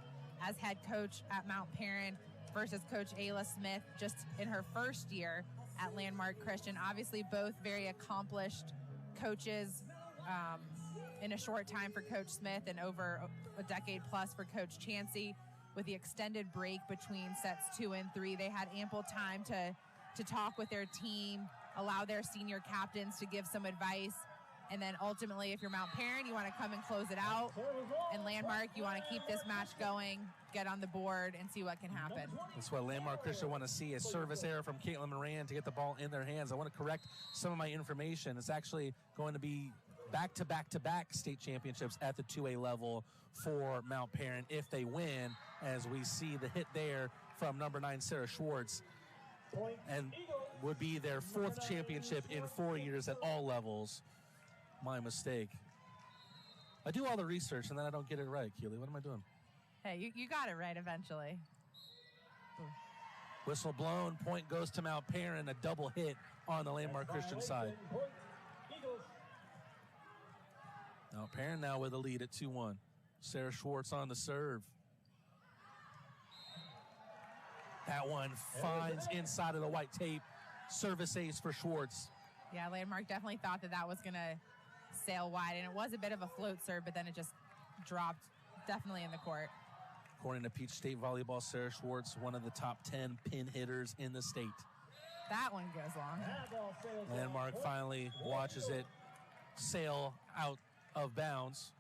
as head coach at Mount Paran versus Coach Ayla Smith just in her first year at Landmark Christian. Obviously, both very accomplished coaches in a short time for Coach Smith and over a decade plus for Coach Chansey. With the extended break between sets 2 and 3, they had ample time to talk with their team, allow their senior captains to give some advice. And then ultimately, if you're Mount Paran, you want to come and close it out. And Landmark, you want to keep this match going, get on the board, and see what can happen. That's what Landmark Christian want to see, a service error from Kaitlyn Moran to get the ball in their hands. I want to correct some of my information. It's actually going to be back-to-back-to-back state championships at the 2A level for Mount Paran if they win, as we see the hit there from number 9, Sarah Schwartz, and would be their 4th championship in 4 years at all levels. My mistake. I do all the research and then I don't get it right, Keely. What am I doing? Hey, you got it right eventually. Whistle blown, point goes to Mount Paran, a double hit on the Landmark Christian side. Mount Paran now with a lead at 2-1. Sarah Schwartz on the serve. That one finds inside of the white tape. Service ace for Schwartz. Yeah, Landmark definitely thought that that was going to sail wide, and it was a bit of a float serve, but then it just dropped definitely in the court. According to Peach State Volleyball, Sarah Schwartz, one of the top 10 pin hitters in the state. That one goes long. Landmark finally watches it sail out of bounds.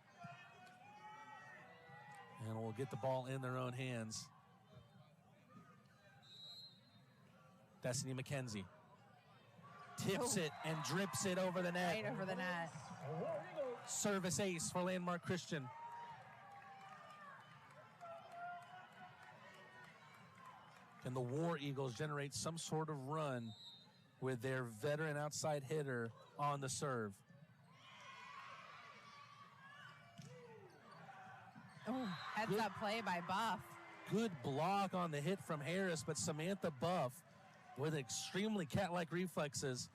And will get the ball in their own hands. Destiny McKenzie tips it and drips it over the net. Right over the net. Service ace for Landmark Christian. Can the War Eagles generate some sort of run with their veteran outside hitter on the serve? Oh, heads up play by Buff. Good block on the hit from Harris, but Samantha Buff with extremely cat-like reflexes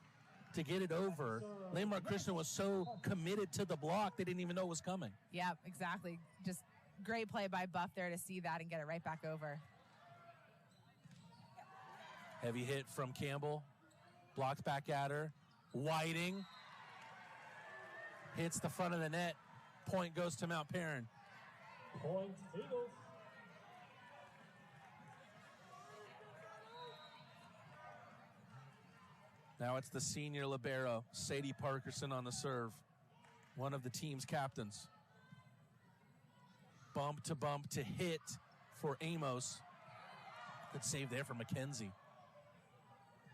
to get it over. Landmark Christian was so committed to the block, they didn't even know it was coming. Yep, exactly. Just great play by Buff there to see that and get it right back over. Heavy hit from Campbell. Blocked back at her. Whiting hits the front of the net. Point goes to Mount Paran. Point Eagles. Now it's the senior libero, Sadie Parkerson on the serve. One of the team's captains. Bump to hit for Amos. Good save there for McKenzie.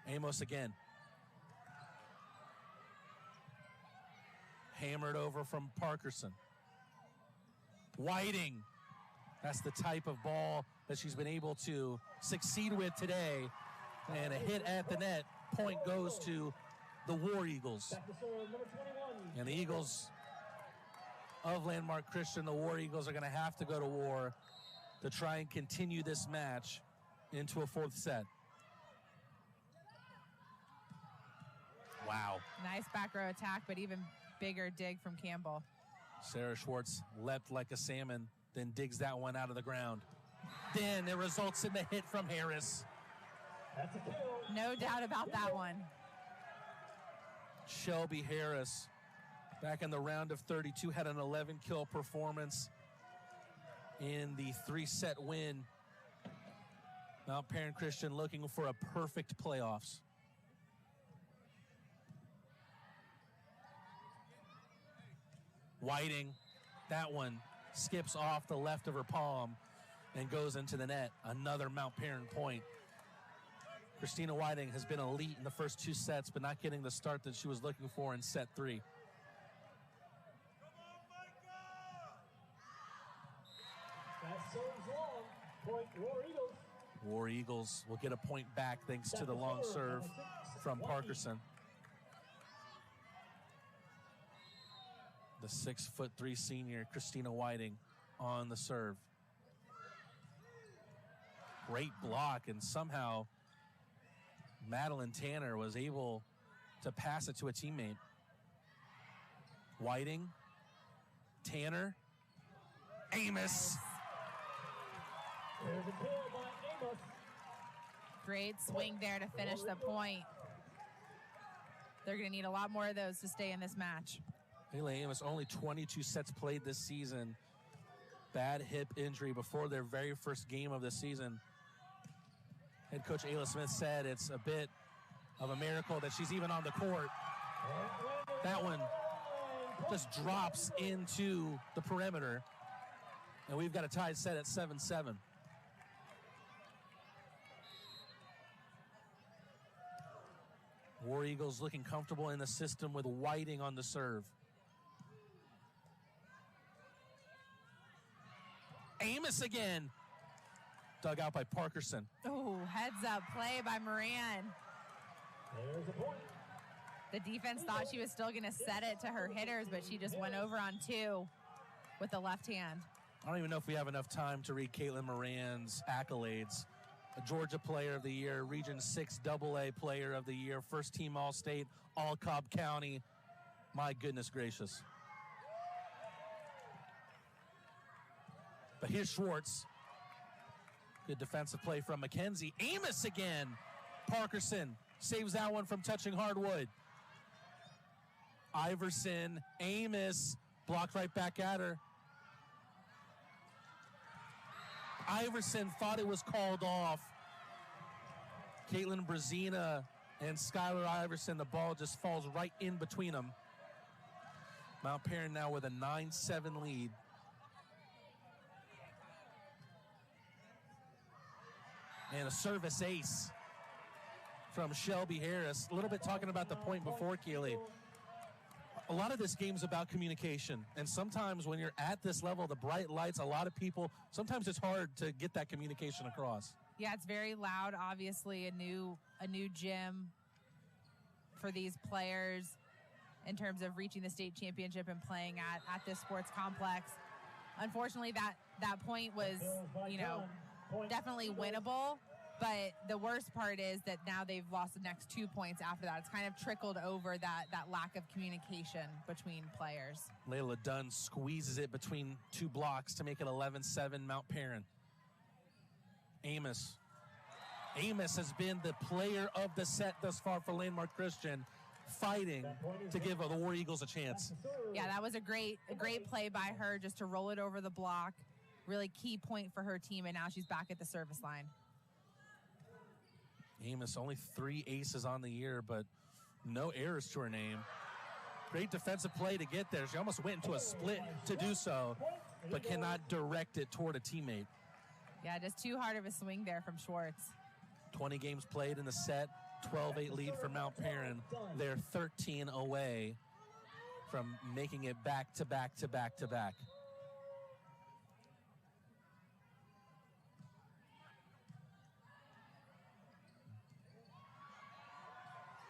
Amos again. Hammered over from Parkerson. Whiting. That's the type of ball that she's been able to succeed with today. And a hit at the net. Point goes to the War Eagles. And the Eagles of Landmark Christian, the War Eagles, are going to have to go to war to try and continue this match into a fourth set. Wow. Nice back row attack, but even bigger dig from Campbell. Sarah Schwartz leapt like a salmon, then digs that one out of the ground. Then it results in the hit from Harris. That's a kill. No doubt about that one. Shelby Harris, back in the round of 32, had an 11-kill performance in the 3-set win. Mount Paran Christian looking for a perfect playoffs. Whiting, that one skips off the left of her palm and goes into the net. Another Mount Paran point. Christina Whiting has been elite in the first 2 sets, but not getting the start that she was looking for in set 3. That serves long. Point War Eagles. War Eagles will get a point back thanks to the long serve from Parkerson. The 6'3" senior Christina Whiting on the serve. Great block, and somehow Madelyne Tanner was able to pass it to a teammate. Whiting, Tanner, Amos. There's a kill by Amos. Great swing there to finish the point. They're going to need a lot more of those to stay in this match. Ayla Amos, only 22 sets played this season. Bad hip injury before their very first game of the season. Head coach Ayla Smith said it's a bit of a miracle that she's even on the court. That one just drops into the perimeter. And we've got a tied set at 7-7. War Eagles looking comfortable in the system with Whiting on the serve. Amos again. Dug out by Parkerson. Oh, heads up play by Moran. There's a point. The defense thought she was still going to set it to her hitters, but she just went over on 2 with the left hand. I don't even know if we have enough time to read Kaitlyn Moran's accolades. a Georgia Player of the Year, Region 6 AA Player of the Year, first team All-State, All-Cobb County. My goodness gracious. But here's Schwartz. Good defensive play from McKenzie. Amos again. Parkerson saves that one from touching hardwood. Iverson, Amos, blocked right back at her. Iverson thought it was called off. Kaitlyn Brazina and Skylar Iverson, the ball just falls right in between them. Mount Paran now with a 9-7 lead. And a service ace from Shelby Harris. A little bit talking about the point before, Keely. A lot of this game's about communication. And sometimes when you're at this level, the bright lights, a lot of people, sometimes it's hard to get that communication across. Yeah, it's very loud. Obviously, a new gym for these players in terms of reaching the state championship and playing at this sports complex. Unfortunately, that point was, definitely winnable. But the worst part is that now they've lost the next 2 points after that. It's kind of trickled over that lack of communication between players. Layla Dunn squeezes it between two blocks to make it 11-7 Mount Paran. Amos has been the player of the set thus far for Landmark Christian, fighting to give the War Eagles a chance. Yeah, that was a great play by her just to roll it over the block. Really key point for her team, and now she's back at the service line. Amos, only 3 aces on the year, but no errors to her name. Great defensive play to get there. She almost went into a split to do so, but cannot direct it toward a teammate. Yeah, just too hard of a swing there from Schwartz. 20 games played in the set, 12-8 lead for Mount Paran. They're 13 away from making it back to back to back to back.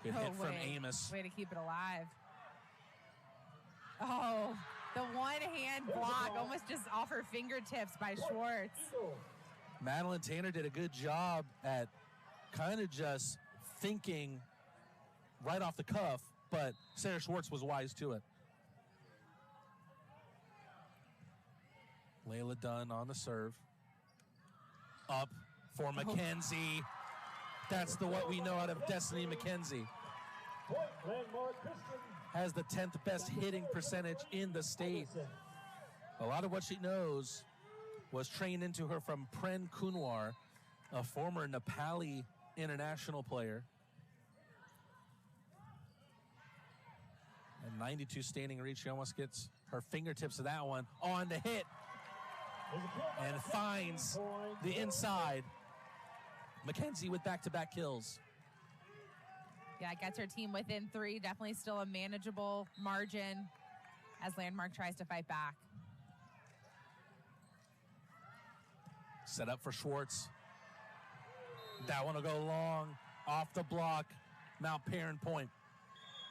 Good hit from Amos. Way to keep it alive. Oh, the one-hand block almost just off her fingertips by Schwartz. Madelyne Tanner did a good job at kind of just thinking right off the cuff, but Sarah Schwartz was wise to it. Layla Dunn on the serve. Up for McKenzie. That's what we know out of Destiny McKenzie. Has the 10th best hitting percentage in the state. A lot of what she knows was trained into her from Pren Kunwar, a former Nepali international player. And 92 standing reach. She almost gets her fingertips to that one on the hit and finds the inside. McKenzie with back-to-back kills. Yeah, gets her team within 3. Definitely still a manageable margin as Landmark tries to fight back. Set up for Schwartz. That one will go long, off the block. Mount Paran point.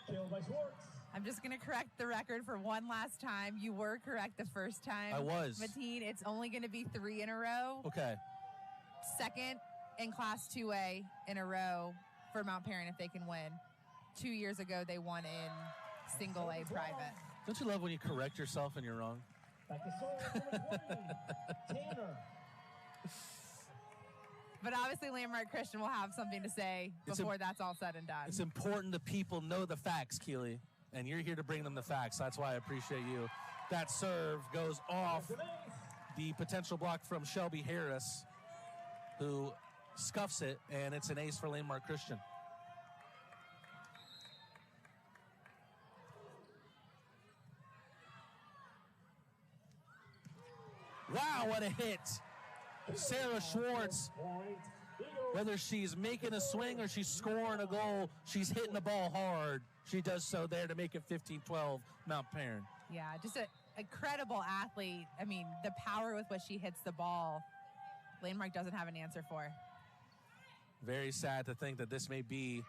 Killed by Schwartz. I'm just going to correct the record for one last time. You were correct the first time. I was. Madelyne, it's only going to be 3 in a row. Okay. Second in Class 2A in a row for Mount Paran if they can win. 2 years ago, they won in single A private. Don't you love when you correct yourself and you're wrong? Back to serve, number 20, Tanner. But obviously, Landmark Christian will have something to say before that's all said and done. It's important that people know the facts, Keely, and you're here to bring them the facts. That's why I appreciate you. That serve goes off the potential block from Shelby Harris, who scuffs it, and it's an ace for Landmark Christian. Wow, what a hit. Sarah Schwartz, whether she's making a swing or she's scoring a goal, she's hitting the ball hard. She does so there to make it 15-12 Mount Paran. Yeah, just an incredible athlete. I mean, the power with which she hits the ball, Landmark doesn't have an answer for. Very sad to think that this may be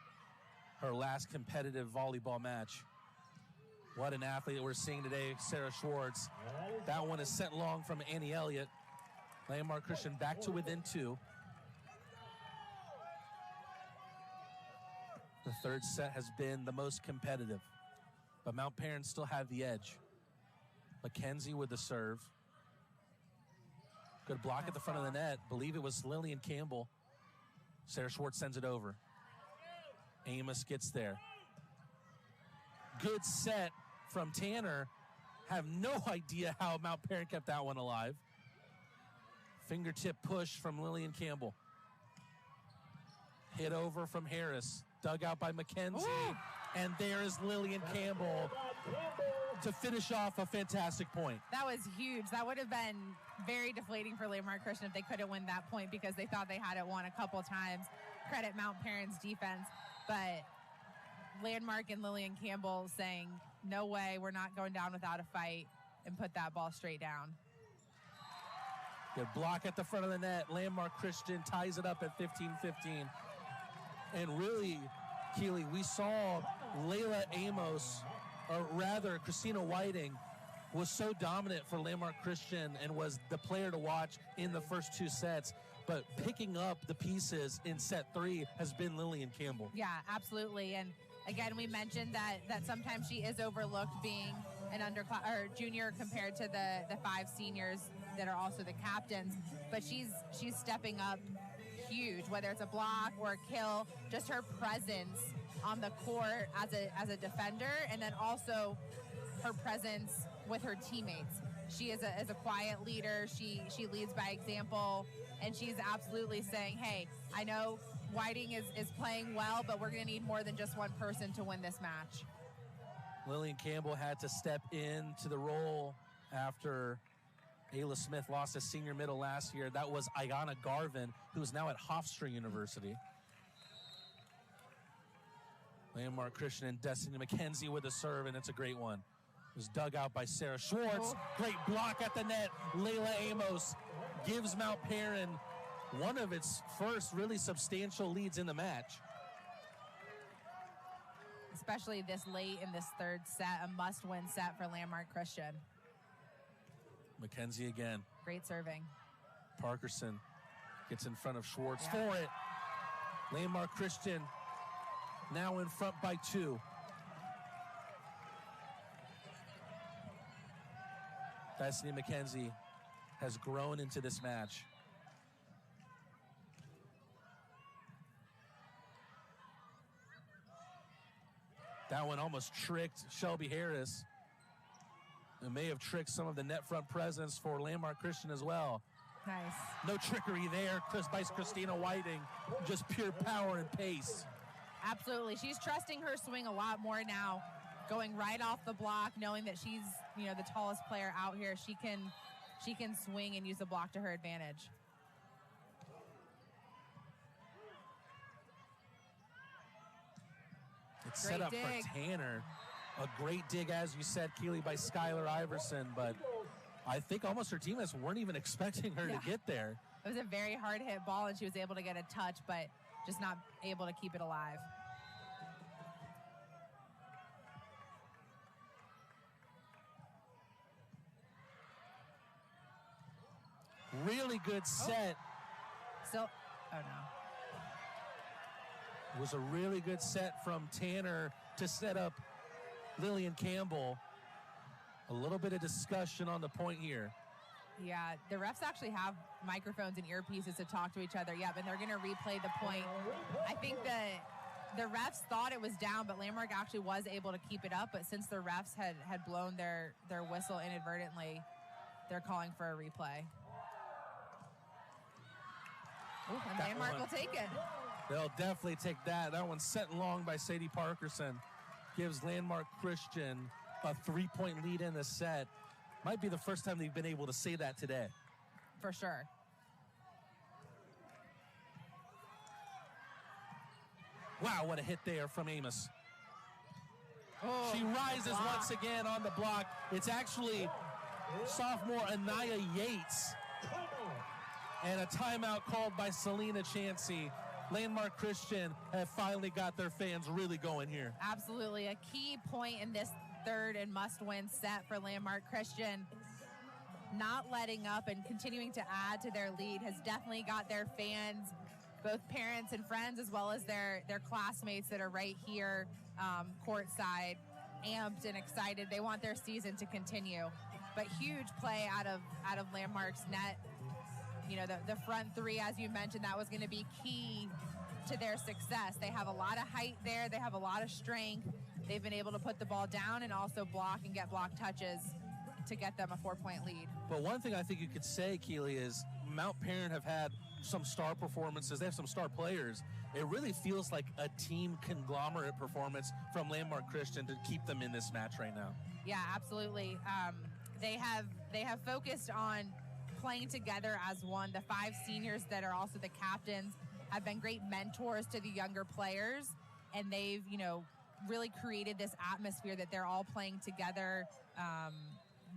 her last competitive volleyball match. What an athlete that we're seeing today, Sarah Schwartz. That one is sent long from Elliott. Landmark Christian back to within 2. The third set has been the most competitive, but Mount Paran still have the edge. McKenzie with the serve. Good block at the front of the net. Believe it was Lillian Campbell. Sarah Schwartz sends it over. Amos gets there. Good set from Tanner. Have no idea how Mount Paran kept that one alive. Fingertip push from Lillian Campbell. Hit over from Harris. Dug out by McKenzie. Ooh. And there is Lillian Campbell to finish off a fantastic point. That was huge. That would have been very deflating for Landmark Christian if they couldn't win that point because they thought they had it won a couple times. Credit Mount Paran's defense. But Landmark and Lillian Campbell saying, no way, we're not going down without a fight, and put that ball straight down. Good block at the front of the net. Landmark Christian ties it up at 15-15. And really, Keely, we saw Layla Amos, or rather Christina Whiting, was so dominant for Landmark Christian and was the player to watch in the first two sets. But picking up the pieces in set three has been Lillian Campbell. Yeah, absolutely. And again, we mentioned that sometimes she is overlooked being an underclass or junior compared to the five seniors that are also the captains. But she's stepping up huge, whether it's a block or a kill, just her presence on the court as a defender, and then also her presence with her teammates. She is a quiet leader. She leads by example, and she's absolutely saying, hey, I know Whiting is playing well, but we're going to need more than just one person to win this match. Lillian Campbell had to step into the role after Ayla Smith lost a senior middle last year. That was Ayana Garvin, who's now at Hofstra University. Landmark Christian and Destiny McKenzie with a serve, and it's a great one. It was dug out by Sarah Schwartz. Great block at the net. Layla Amos gives Mount Paran one of its first really substantial leads in the match. Especially this late in this third set, a must-win set for Landmark Christian. McKenzie again. Great serving. Parkerson gets in front of Schwartz for it. Landmark Christian now in front by 2. Destiny McKenzie has grown into this match. That one almost tricked Shelby Harris. It may have tricked some of the net front presence for Landmark Christian as well. Nice. No trickery there. By Christina Whiting. Just pure power and pace. Absolutely. She's trusting her swing a lot more now, going right off the block, knowing that she's, the tallest player out here. She can swing and use the block to her advantage. It's Great set up dig. for Tanner. A great dig, as you said, Keely, by Skylar Iverson, but I think almost her teammates weren't even expecting her to get there. It was a very hard hit ball, and she was able to get a touch, but just not able to keep it alive. Really good set. Oh no. It was a really good set from Tanner to set up Lillian Campbell. A little bit of discussion on the point here. Yeah, the refs actually have microphones and earpieces to talk to each other. Yeah, but they're going to replay the point. I think the refs thought it was down, but Landmark actually was able to keep it up. But since the refs had blown their whistle inadvertently, they're calling for a replay. Ooh, and Landmark will take it. They'll definitely take that. That one's set long by Sadie Parkerson. Gives Landmark Christian a 3-point lead in the set. Might be the first time they've been able to say that today. For sure. Wow, what a hit there from Amos. Oh, She rises once again on the block. It's actually sophomore Anaya Yates. And a timeout called by Selena Chansey. Landmark Christian have finally got their fans really going here. Absolutely. A key point in this third and must-win set for Landmark Christian. Not letting up and continuing to add to their lead has definitely got their fans both parents and friends, as well as their classmates that are right here courtside, amped and excited. They want their season to continue. But huge play out of Landmark's net. You know, the front three, as you mentioned, that was going to be key to their success. They have a lot of height there. They have a lot of strength. They've been able to put the ball down and also block and get block touches to get them a 4-point lead. But one thing I think you could say, Keely, is Mount Paran have had some star performances. They have some star players. It really feels like a team conglomerate performance from Landmark Christian to keep them in this match right now. Yeah, absolutely. They have focused on playing together as one. The 5 seniors that are also the captains have been great mentors to the younger players, and they've, you know, really created this atmosphere that they're all playing together.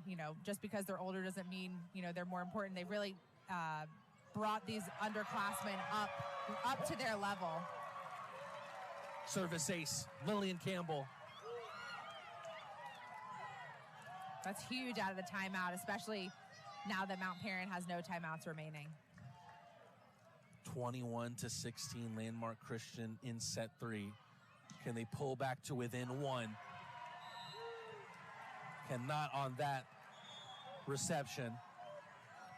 You know, just because they're older doesn't mean, you know, they're more important. They really brought these underclassmen up to their level. Service ace, Lillian Campbell. That's huge out of the timeout, especially now that Mount Paran has no timeouts remaining. 21-16, Landmark Christian in set 3. Can they pull back to within 1? Cannot on that reception.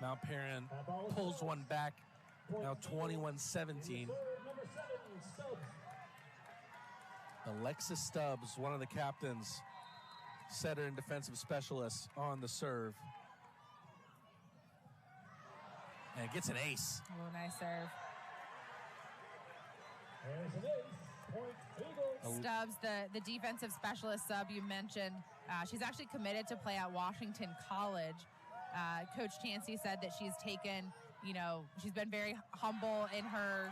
Mount Paran pulls one back, now 21-17. Alexis Stubbs, one of the captains, setter and defensive specialist on the serve. And gets an ace. Oh, nice serve. There's an ace. Point Eagles. Stubbs, the defensive specialist sub you mentioned, she's actually committed to play at Washington College. Coach Chansey said that she's taken, you know, she's been very humble in her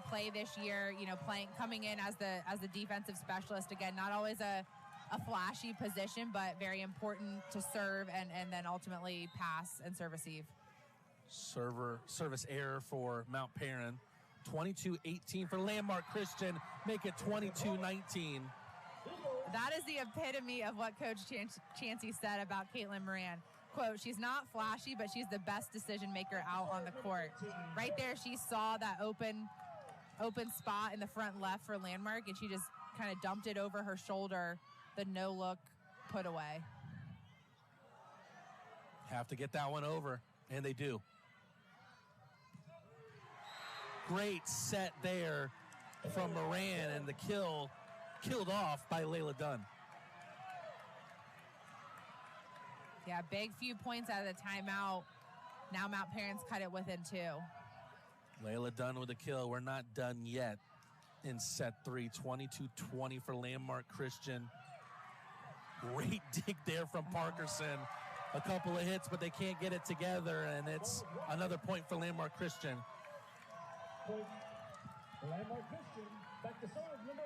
play this year, you know, coming in as the defensive specialist. Again, not always a flashy position, but very important to serve and then ultimately pass and serve receive. Service error for Mount Paran. 22-18 for Landmark Christian. Make it 22-19. That is the epitome of what Coach Chansey said about Kaitlyn Moran. Quote, she's not flashy, but she's the best decision maker out on the court. Right there, she saw that open spot in the front left for Landmark, and she just kind of dumped it over her shoulder, the no-look put away. Have to get that one over, and they do. Great set there from Moran, and the killed off by Layla Dunn. Yeah, big few points out of the timeout. Now Mount Paran's cut it within 2. Layla Dunn with a kill. We're not done yet in set 3. 22-20 for Landmark Christian. Great dig there from Parkerson. A couple of hits, but they can't get it together, and it's another point for Landmark Christian. Point. Landmark Christian. Back to serve, number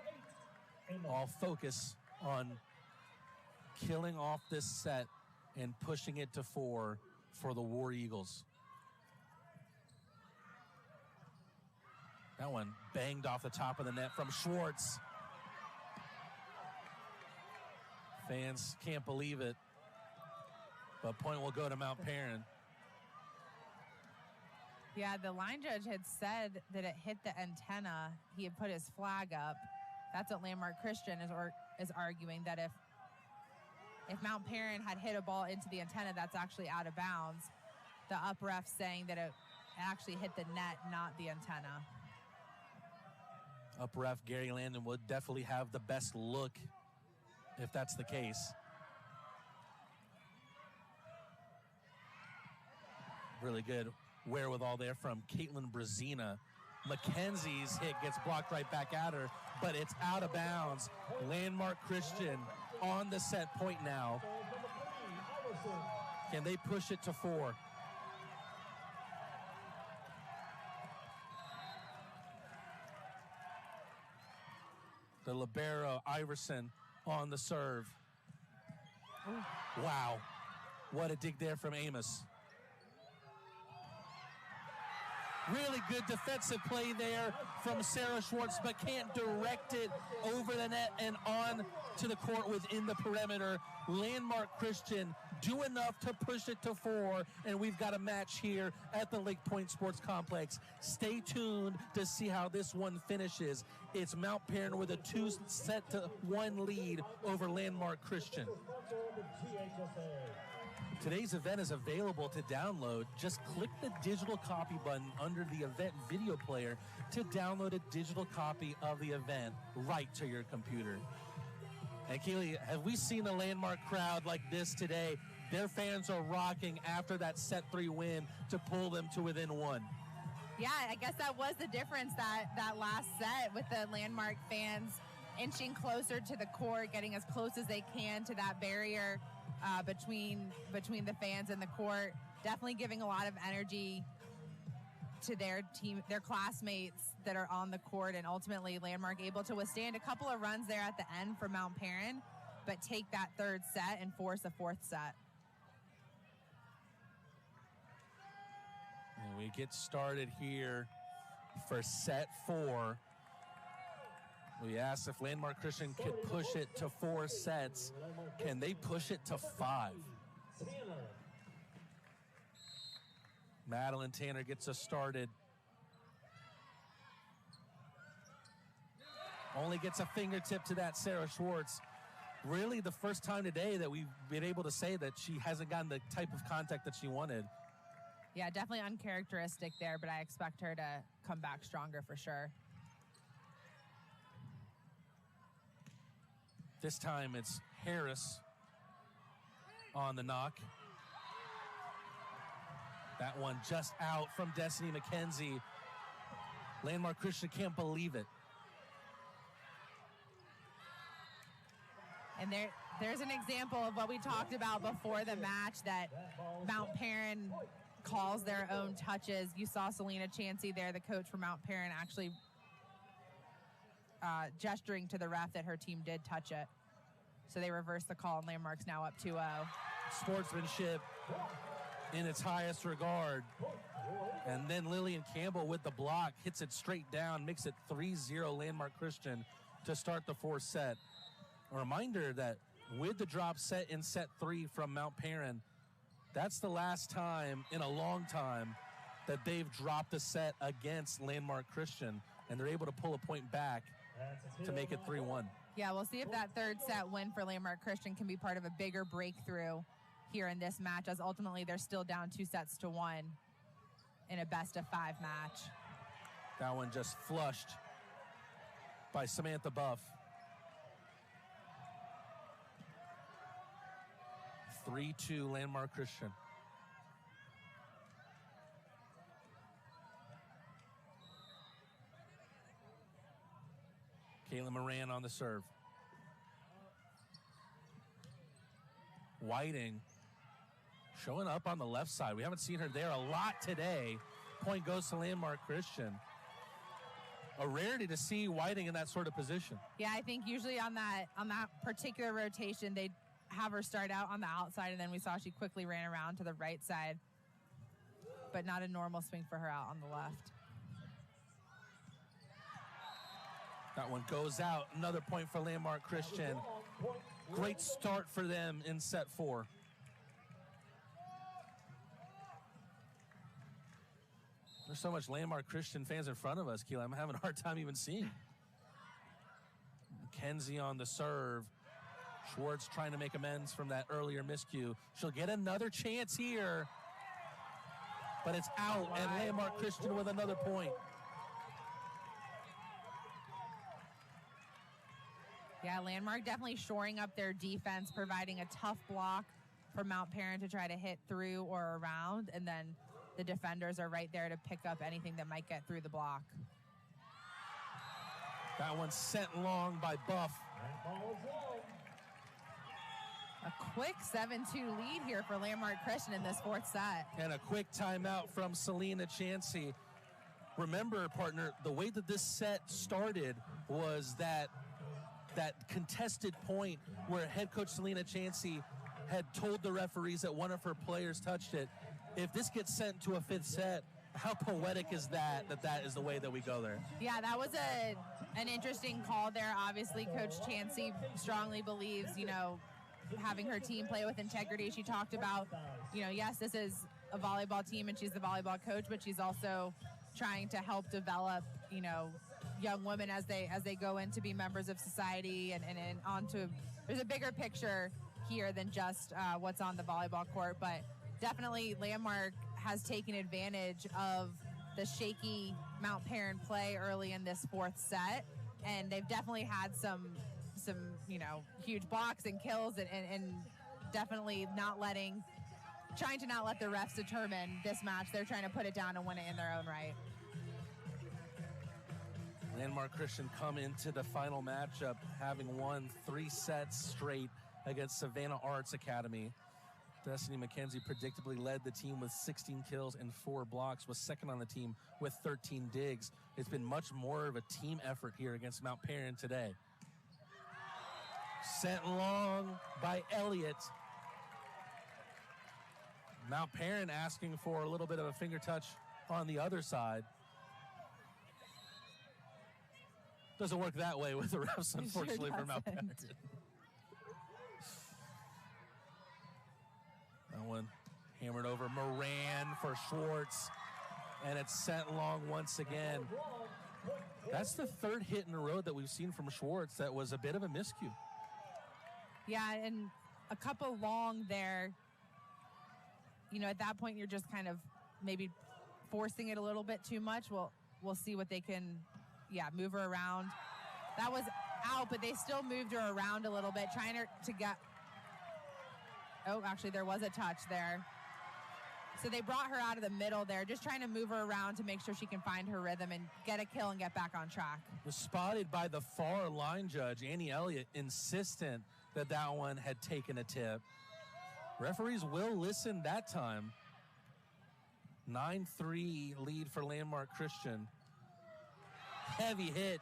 8. All focus on killing off this set and pushing it to 4 for the War Eagles. That one banged off the top of the net from Schwartz. Fans can't believe it, but point will go to Mount Paran. Yeah, the line judge had said that it hit the antenna. He had put his flag up. That's what Landmark Christian is arguing, that if Mount Paran had hit a ball into the antenna, that's actually out of bounds. The up ref saying that it actually hit the net, not the antenna. Up ref Gary Landon would definitely have the best look if that's the case. Really good wherewithal there from Kaitlyn Brazina. McKenzie's hit gets blocked right back at her, but it's out of bounds. Landmark Christian on the set point now. Can they push it to 4? The libero, Iverson, on the serve. Wow. What a dig there from Amos. Really good defensive play there from Sarah Schwartz, but can't direct it over the net and on to the court within the perimeter. Landmark Christian do enough to push it to 4, and we've got a match here at the LakePoint Sports Complex. Stay tuned to see how this one finishes. It's Mount Paran with a 2-1 lead over Landmark Christian. Today's event is available to download. Just click the digital copy button under the event video player to download a digital copy of the event right to your computer. And Kaylee, have we seen a Landmark crowd like this today? Their fans are rocking after that set 3 win to pull them to within 1. Yeah, I guess that was the difference that last set, with the Landmark fans inching closer to the court, getting as close as they can to that barrier between the fans and the court. Definitely giving a lot of energy to their team, their classmates that are on the court, and ultimately Landmark able to withstand a couple of runs there at the end for Mount Paran, but take that 3rd set and force a 4th set. And we get started here for set 4. We asked if Landmark Christian could push it to 4 sets. Can they push it to 5? Madelyne Tanner gets us started. Only gets a fingertip to that Sarah Schwartz. Really the first time today that we've been able to say that she hasn't gotten the type of contact that she wanted. Yeah, definitely uncharacteristic there, but I expect her to come back stronger for sure. This time it's Harris on the knock. That one just out from Destiny McKenzie. Landmark Christian can't believe it. And there's an example of what we talked about before the match, that Mount Paran calls their own touches. You saw Selena Chansey there, the coach for Mount Paran, actually gesturing to the ref that her team did touch it. So they reversed the call, and Landmark's now up 2-0. Sportsmanship in its highest regard. And then Lillian Campbell with the block, hits it straight down, makes it 3-0 Landmark Christian to start the 4th set. A reminder that with the drop set in set 3 from Mount Paran, that's the last time in a long time that they've dropped a set against Landmark Christian, and they're able to pull a point back to make it 3-1. Yeah, we'll see if that 3rd set win for Landmark Christian can be part of a bigger breakthrough here in this match, as ultimately they're still down 2-1 in a best-of-5 match. That one just flushed by Samantha Buff. 3-2 Landmark Christian. Kaitlyn Moran on the serve. Whiting showing up on the left side. We haven't seen her there a lot today. Point goes to Landmark Christian. A rarity to see Whiting in that sort of position. Yeah, I think usually on that particular rotation, they'd have her start out on the outside, and then we saw she quickly ran around to the right side, but not a normal swing for her out on the left. That one goes out. Another point for Landmark Christian. Great start for them in set 4. There's so much Landmark Christian fans in front of us, Keela. I'm having a hard time even seeing. McKenzie on the serve. Schwartz trying to make amends from that earlier miscue. She'll get another chance here, but it's out, and Landmark Christian with another point. Yeah, Landmark definitely shoring up their defense, providing a tough block for Mount Paran to try to hit through or around, and then the defenders are right there to pick up anything that might get through the block. That one sent long by Buff. A quick 7-2 lead here for Landmark Christian in this 4th set. And a quick timeout from Selena Chansey. Remember, partner, the way that this set started was that contested point where head coach Selena Chansey had told the referees that one of her players touched it. If this gets sent to a 5th set, How poetic is that is the way that we go there? Yeah, that was an interesting call there. Obviously, Coach Chansey strongly believes, having her team play with integrity. She talked about, yes, this is a volleyball team and she's the volleyball coach, but she's also trying to help develop, young women as they go in to be members of society and onto. There's a bigger picture here than just what's on the volleyball court, but definitely Landmark has taken advantage of the shaky Mount Paran play early in this fourth set, and they've definitely had some huge blocks and kills and definitely trying to not let the refs determine this match. They're trying to put it down and win it in their own right. Landmark Christian come into the final matchup having won 3 sets straight against Savannah Arts Academy. Destiny McKenzie predictably led the team with 16 kills and 4 blocks, was second on the team with 13 digs. It's been much more of a team effort here against Mount Paran today. Sent long by Elliott. Mount Paran asking for a little bit of a finger touch on the other side. Doesn't work that way with the refs, unfortunately, for Mount Paran. That one hammered over Moran for Schwartz, and it's sent long once again. That's the 3rd hit in a row that we've seen from Schwartz that was a bit of a miscue. Yeah, and a couple long there. At that point, you're just kind of maybe forcing it a little bit too much. We'll see what they can, move her around. That was out, but they still moved her around a little bit, trying to get. Oh, actually, there was a touch there. So they brought her out of the middle there, just trying to move her around to make sure she can find her rhythm and get a kill and get back on track. Was spotted by the far line judge, Annie Elliott, insistent that one had taken a tip. Referees will listen that time. 9-3 lead for Landmark Christian. Heavy hit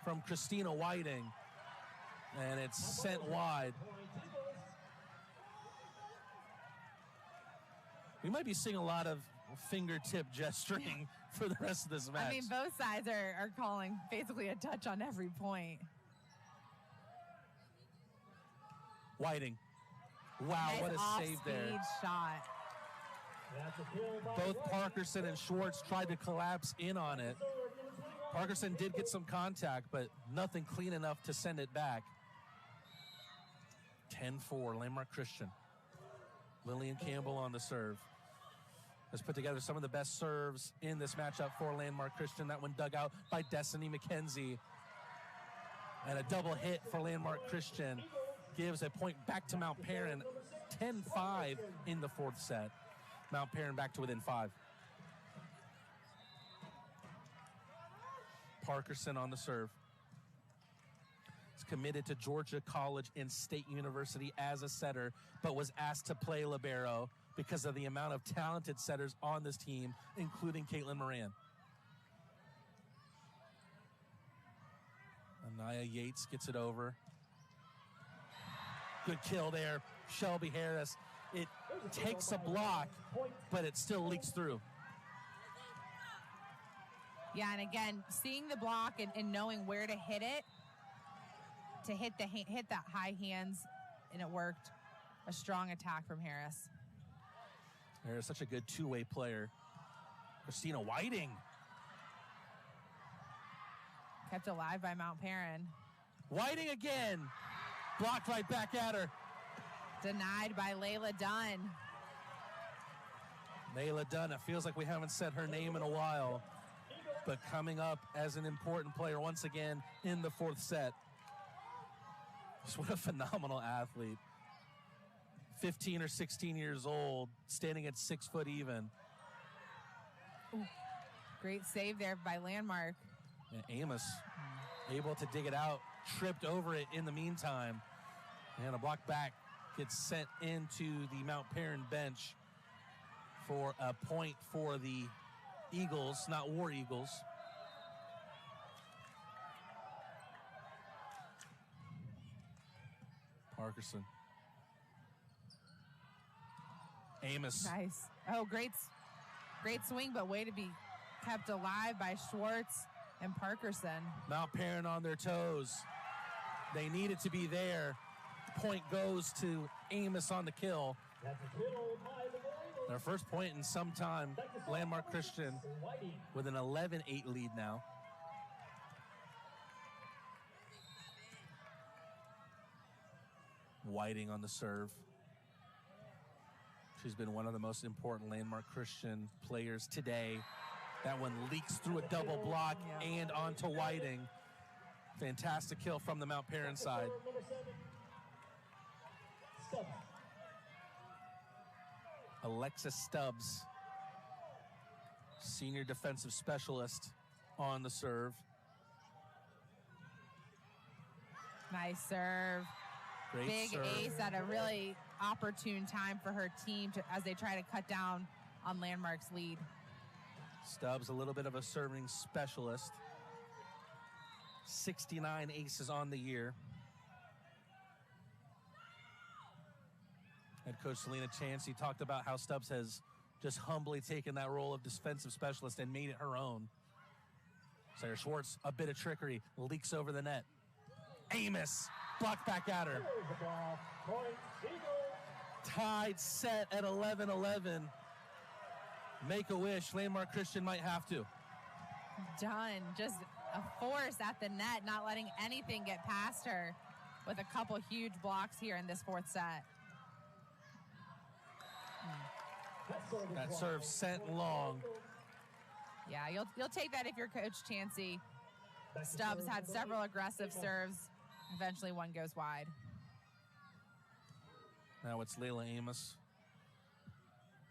from Christina Whiting, and it's sent wide. We might be seeing a lot of fingertip gesturing for the rest of this match. I mean, both sides are calling basically a touch on every point. Whiting. Wow, nice what a save there. Shot. Both Parkerson and Schwartz tried to collapse in on it. Parkerson did get some contact, but nothing clean enough to send it back. 10-4, Landmark Christian. Lillian Campbell on the serve. Has put together some of the best serves in this matchup for Landmark Christian. That one dug out by Destiny McKenzie. And a double hit for Landmark Christian gives a point back to Mount Paran. 10-5 in the 4th set. Mount Paran back to within 5. Parkerson on the serve. He's committed to Georgia College and State University as a setter, but was asked to play libero because of the amount of talented setters on this team, including Kaitlyn Moran. Anaya Yates gets it over. Good kill there, Shelby Harris. It takes a block, but it still leaks through. Yeah, and again, seeing the block and knowing where to hit it, to hit that high hands, and it worked. A strong attack from Harris. Harris, such a good two-way player. Christina Whiting. Kept alive by Mount Paran. Whiting again. Blocked right back at her. Denied by Layla Dunn. Layla Dunn, it feels like we haven't said her name in a while, but coming up as an important player once again in the 4th set. Just what a phenomenal athlete. 15 or 16 years old, standing at 6 foot even. Ooh, great save there by Landmark. And Amos able to dig it out, tripped over it in the meantime. And a block back gets sent into the Mount Paran bench for a point for the Eagles, not War Eagles. Parkerson. Amos. Nice. Oh, great. Great swing, but way to be kept alive by Schwartz and Parkerson. Mount Paran on their toes. They need it to be there. Point goes to Amos on the kill. Their first point in some time. Landmark Christian with an 11-8 lead now. Whiting on the serve. She's been one of the most important Landmark Christian players today. That one leaks through a double block and onto Whiting. Fantastic kill from the Mount Paran side. Alexis Stubbs, senior defensive specialist on the serve. Nice serve. Great Big serve. ace at a really opportune time for her team as they try to cut down on Landmark's lead. Stubbs, a little bit of a serving specialist. 69 aces on the year. Head coach Selena Chansey talked about how Stubbs has just humbly taken that role of defensive specialist and made it her own. Sarah Schwartz, a bit of trickery, leaks over the net. Amos, blocked back at her. Tied set at 11-11. Make a wish, Landmark Christian might have to. Done. Just a force at the net, not letting anything get past her with a couple huge blocks here in this fourth set. That serve sent long. Yeah, you'll take that if you're Coach Chansey. Stubbs had several aggressive serves. Eventually one goes wide. Now it's Layla Amos,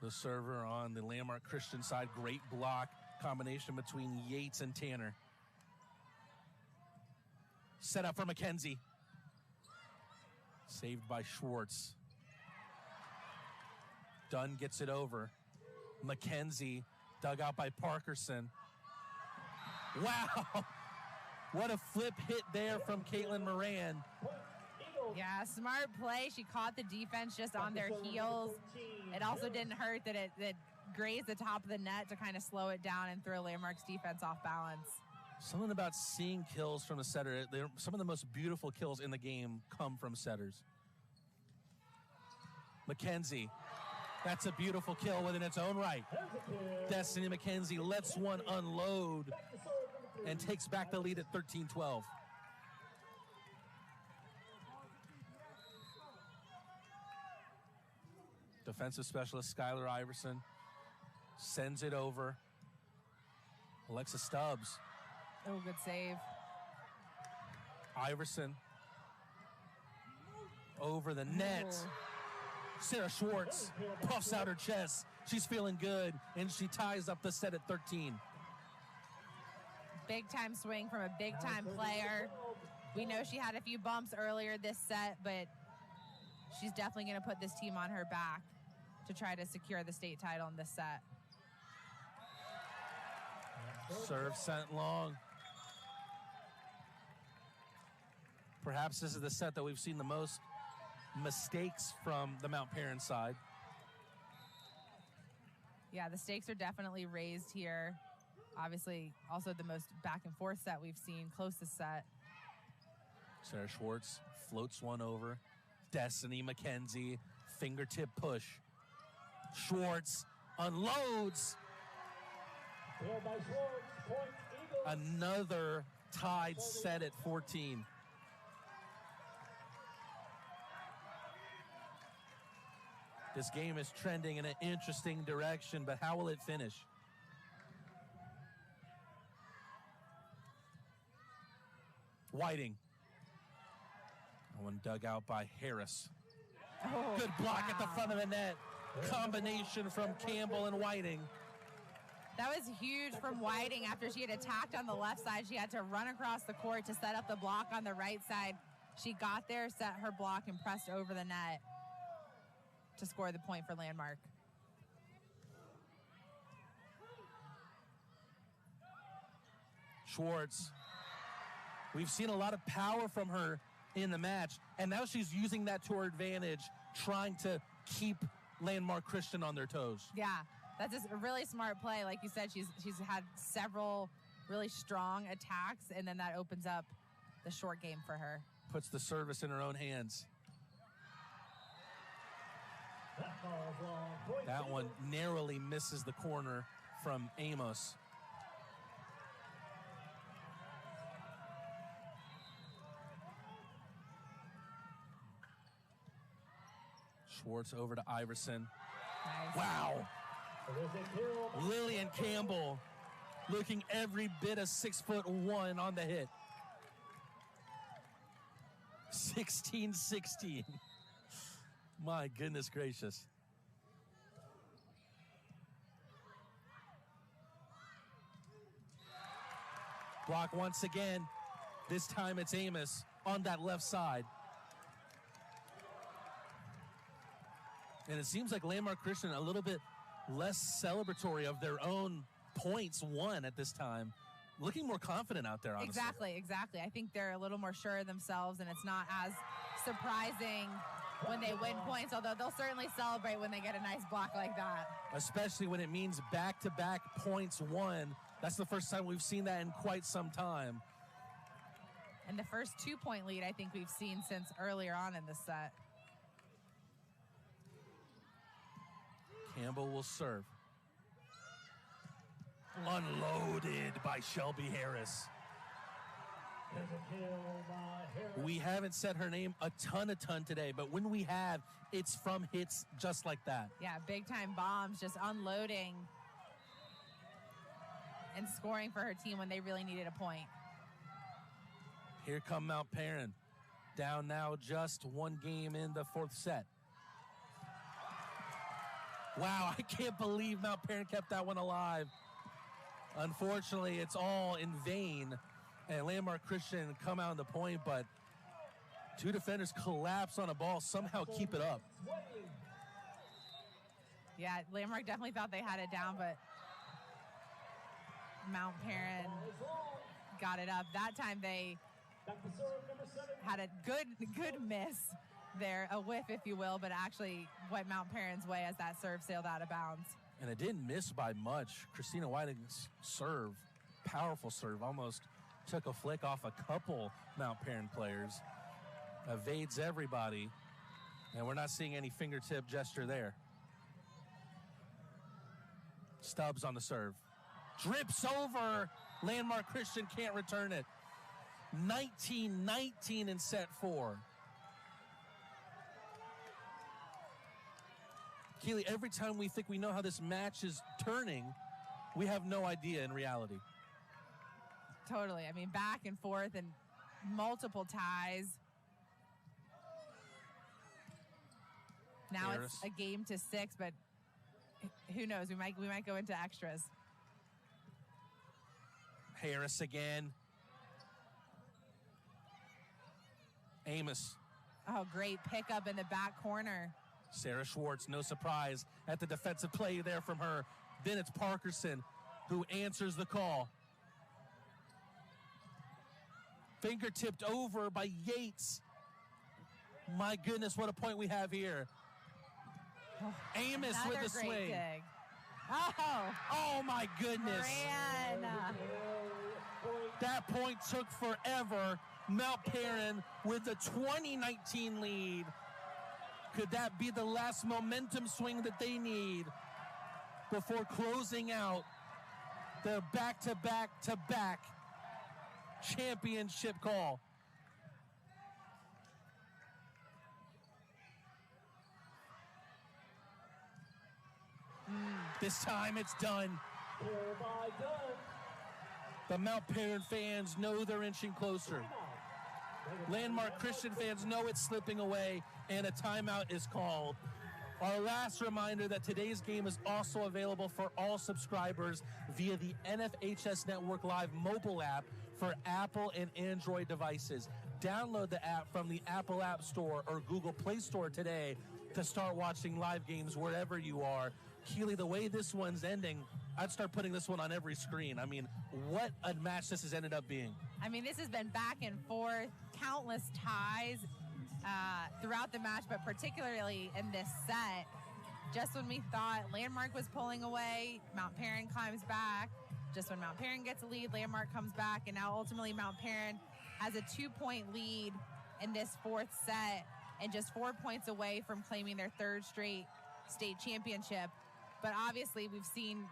the server on the Landmark Christian side. Great block combination between Yates and Tanner. Set up for McKenzie. Saved by Schwartz. Dunn gets it over. McKenzie dug out by Parkerson. Wow! What a flip hit there from Kaitlyn Moran. Yeah, smart play. She caught the defense just on their heels. It also didn't hurt that it grazed the top of the net to kind of slow it down and throw Landmark's defense off balance. Something about seeing kills from the setter. Some of the most beautiful kills in the game come from setters. McKenzie. That's a beautiful kill within its own right. Destiny McKenzie lets one unload and takes back the lead at 13-12. Defensive specialist Skylar Iverson sends it over. Alexis Stubbs. Oh, good save. Iverson over the net. Ooh. Sarah Schwartz puffs out her chest. She's feeling good, and she ties up the set at 13. Big-time swing from a big-time player. We know she had a few bumps earlier this set, but she's definitely going to put this team on her back to try to secure the state title in this set. Serve sent long. Perhaps this is the set that we've seen the most mistakes from the Mount Paran side. Yeah, the stakes are definitely raised here. Obviously, also the most back and forth set we've seen, closest set. Sarah Schwartz floats one over. Destiny McKenzie, fingertip push. Schwartz unloads. Another tied set at 14. This game is trending in an interesting direction, but how will it finish? Whiting. One dug out by Harris. Oh, Good block at the wow. front of the net. Combination from Campbell and Whiting. That was huge from Whiting. After she had attacked on the left side, she had to run across the court to set up the block on the right side. She got there, set her block, and pressed over the net to score the point for Landmark. Schwartz. We've seen a lot of power from her in the match, and now she's using that to her advantage, trying to keep Landmark Christian on their toes. Yeah, That's just a really smart play. Like you said, she's had several really strong attacks, and then that opens up the short game for her. Puts the service in her own hands. That one narrowly misses the corner from Amos. Schwartz over to Iverson. Nice. Wow. Lillian Campbell looking every bit of 6'1" on the hit. 16-16. My goodness gracious. Block once again. This time it's Amos on that left side. And it seems like Landmark Christian a little bit less celebratory of their own points won at this time. Looking more confident out there, honestly. Exactly. I think they're a little more sure of themselves, and it's not as surprising when they win points, although they'll certainly celebrate when they get a nice block like that. Especially when it means back-to-back points won. That's the first time we've seen that in quite some time. And the first 2-point lead I think we've seen since earlier on in the set. Campbell will serve. Unloaded by Shelby Harris. We haven't said her name a ton today, but when we have, it's from hits just like that. Yeah, big-time bombs, just unloading and scoring for her team when they really needed a point. Here come Mount Paran. Down now just one game in the fourth set. Wow, I can't believe Mount Paran kept that one alive. Unfortunately, it's all in vain. And Landmark Christian come out on the point, but two defenders collapse on a ball, somehow keep it up. Yeah, Landmark definitely thought they had it down, but Mount Paran got it up. That time they had a good miss there, a whiff, if you will, but actually went Mount Paran's way as that serve sailed out of bounds. And it didn't miss by much. Christina Whiting's serve, powerful serve, almost took a flick off a couple Mount Paran players. Evades everybody, and we're not seeing any fingertip gesture there. Stubbs on the serve. Drips over. Landmark Christian can't return it. 19-19 in set 4. Keely, every time we think we know how this match is turning, we have no idea in reality. Totally. I mean, back and forth and multiple ties. Now Harris. It's a game to 6, but who knows? We might go into extras. Harris again. Amos. Oh, great pickup in the back corner. Sarah Schwartz, no surprise at the defensive play there from her. Then it's Parkerson who answers the call. Fingertipped over by Yates. My goodness, what a point we have here. Amos with the swing. Dig. Oh my goodness. Moran. That point took forever. Mount Paran with the 2019 lead. Could that be the last momentum swing that they need before closing out their back-to-back championship call? This time it's done. The Mount Paran fans know they're inching closer. Landmark Christian fans know it's slipping away, and a timeout is called. Our last reminder that today's game is also available for all subscribers via the NFHS Network Live mobile app for Apple and Android devices. Download the app from the Apple App Store or Google Play Store today to start watching live games wherever you are. Keely, the way this one's ending, I'd start putting this one on every screen. I mean, what a match this has ended up being. I mean, this has been back and forth, countless ties throughout the match, but particularly in this set. just when we thought Landmark was pulling away, Mount Paran climbs back. Just when Mount Paran gets a lead, Landmark comes back, and now ultimately Mount Paran has a 2-point lead in this fourth set and just 4 points away from claiming their third straight state championship. But obviously we've seen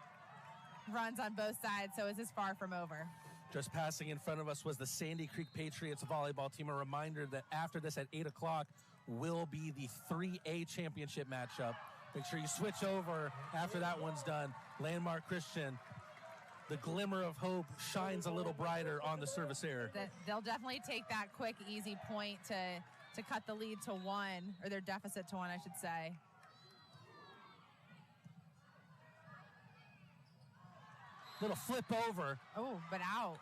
runs on both sides, so this is far from over. Just passing in front of us was the Sandy Creek Patriots volleyball team. A reminder that after this at 8 o'clock will be the 3A championship matchup. Make sure you switch over after that one's done. Landmark Christian, the glimmer of hope shines a little brighter on the service error. They'll definitely take that quick, easy point to cut the lead to 1, or their deficit to 1, I should say. Little flip over. Oh, but out.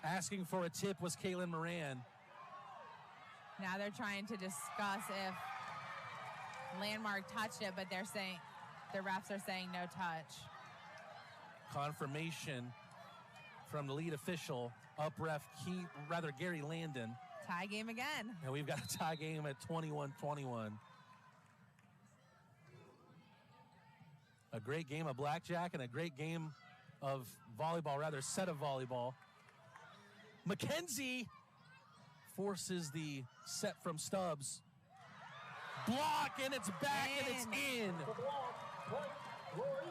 Asking for a tip was Kaitlyn Moran. Now they're trying to discuss if Landmark touched it, but the refs are saying no touch. Confirmation from the lead official, up ref Gary Landon. Tie game again. And we've got a tie game at 21-21. A great game of blackjack and a great game of volleyball, set of volleyball. McKenzie forces the set from Stubbs. Block, and it's back, and it's in.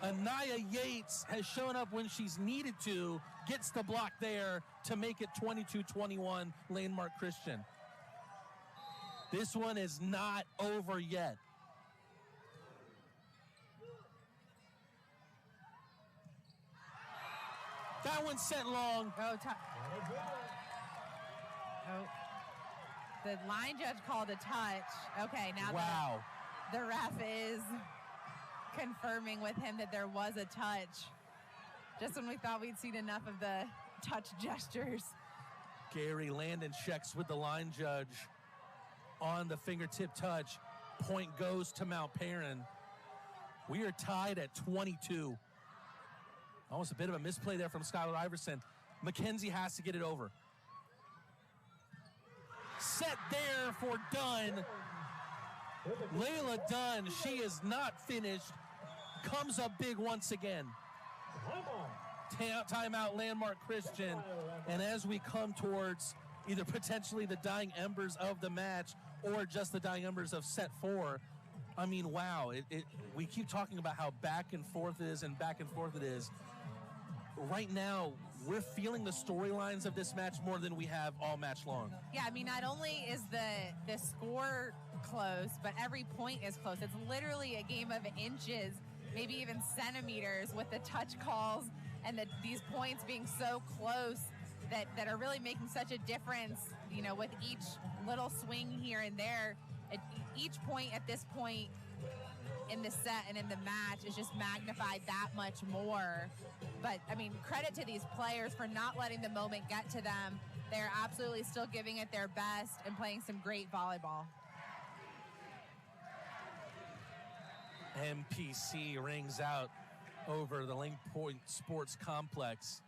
Anaya Yates has shown up when she's needed to, gets the block there to make it 22-21 Landmark Christian. This one is not over yet. That one's set long. The line judge called a touch. Okay, now wow. The ref is confirming with him that there was a touch. Just when we thought we'd seen enough of the touch gestures. Gary Landon checks with the line judge on the fingertip touch. Point goes to Mount Paran. We are tied at 22. Almost a bit of a misplay there from Skylar Iverson. McKenzie has to get it over. Set there for Dunn. Layla Dunn, she is not finished. Comes up big once again. Timeout Landmark Christian. And as we come towards either potentially the dying embers of the match or just the dying embers of set 4, I mean, wow. We keep talking about how back and forth it is and back and forth it is. Right now, we're feeling the storylines of this match more than we have all match long. Yeah, I mean, not only is the score close, but every point is close. It's literally a game of inches, maybe even centimeters, with the touch calls and these points being so close that are really making such a difference, you know, with each little swing here and there. Each point at this point in the set and in the match is just magnified that much more. But, I mean, credit to these players for not letting the moment get to them. They're absolutely still giving it their best and playing some great volleyball. MPC rings out over the LakePoint Sports Complex.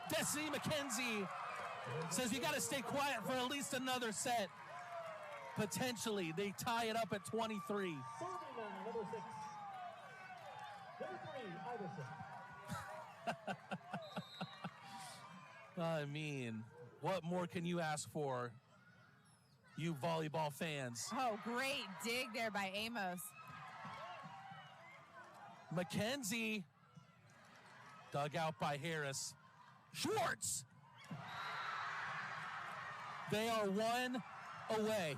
Destiny McKenzie says you got to stay quiet for at least another set. Potentially, they tie it up at 23. Number 6. Number 3, Iverson. I mean, what more can you ask for, you volleyball fans? Oh, great dig there by Amos. McKenzie, dug out by Harris. Schwartz! They are one away.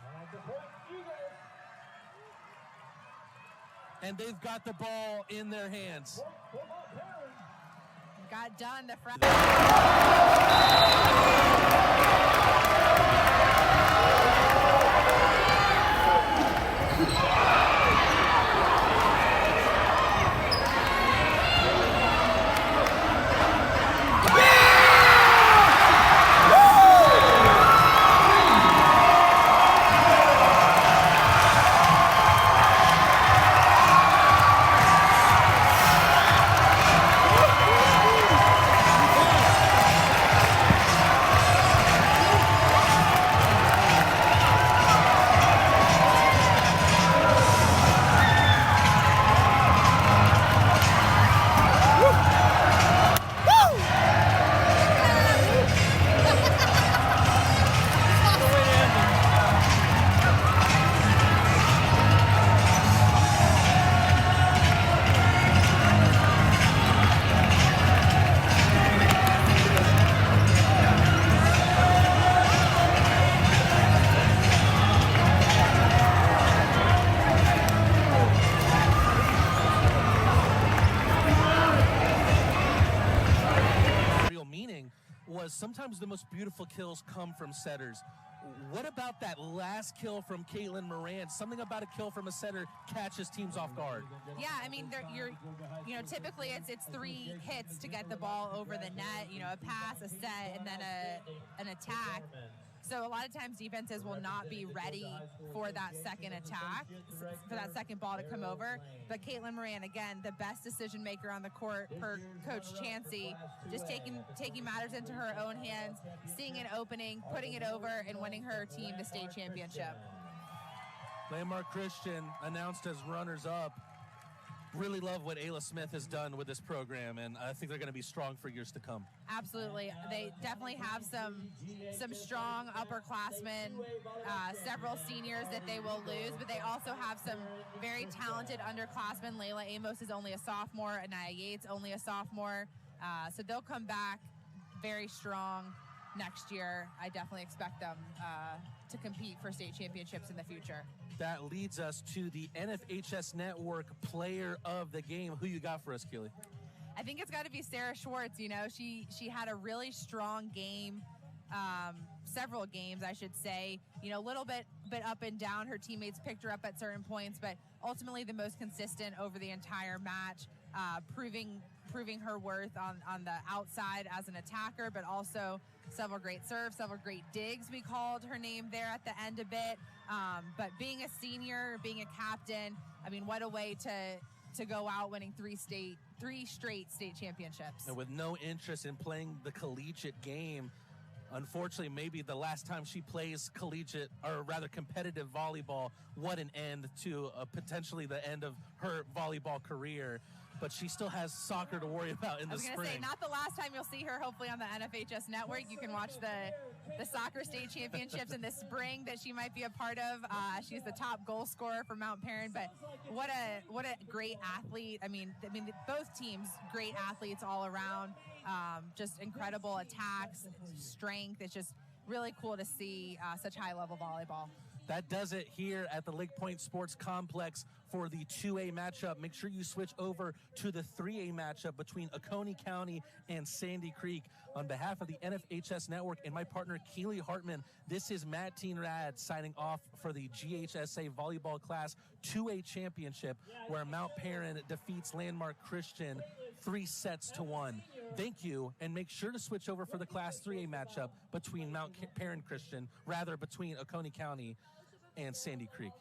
And they've got the ball in their hands. Got done. The front. was sometimes the most beautiful kills come from setters. What about that last kill from Kaitlyn Moran? Something about a kill from a setter catches teams off guard. Yeah, I mean, typically it's 3 hits to get the ball over the net. A pass, a set, and then an attack. So a lot of times defenses will not be ready for that second attack, for that second ball to come over. But Kaitlyn Moran, again, the best decision maker on the court per Coach Chansey, just taking matters into her own hands, seeing an opening, putting it over, and winning her team the state championship. Landmark Christian announced as runners-up. Really love what Ayla Smith has done with this program, and I think they're going to be strong for years to come. Absolutely. They definitely have some strong upperclassmen, several seniors that they will lose, but they also have some very talented underclassmen. Layla Amos is only a sophomore, Anaya Yates only a sophomore. So they'll come back very strong next year. I definitely expect them to compete for state championships in the future. That leads us to the NFHS Network Player of the Game. Who you got for us, Keely? I think it's got to be Sarah Schwartz. She had a really strong game, several games, I should say. A little bit up and down. Her teammates picked her up at certain points, but ultimately the most consistent over the entire match, proving her worth on the outside as an attacker, but also several great serves, several great digs. We called her name there at the end a bit. But being a senior, being a captain, I mean, what a way to go out winning 3 straight state championships. And with no interest in playing the collegiate game, unfortunately, maybe the last time she plays collegiate, or rather competitive volleyball, what an end to potentially the end of her volleyball career. But she still has soccer to worry about in the spring. I was going to say, not the last time you'll see her, hopefully, on the NFHS Network. You can watch the soccer state championships in the spring that she might be a part of. She's the top goal scorer for Mount Paran, but what a great athlete. I mean, both teams, great athletes all around. Just incredible attacks, strength. It's just really cool to see such high-level volleyball. That does it here at the LakePoint Sports Complex for the 2A matchup. Make sure you switch over to the 3A matchup between Oconee County and Sandy Creek. On behalf of the NFHS Network and my partner, Keely Hartman, this is Madelyne Rad signing off for the GHSA Volleyball Class 2A Championship, where Mount Paran defeats Landmark Christian 3-1. Thank you, and make sure to switch over for the Class 3A matchup between between Oconee County and Sandy Creek.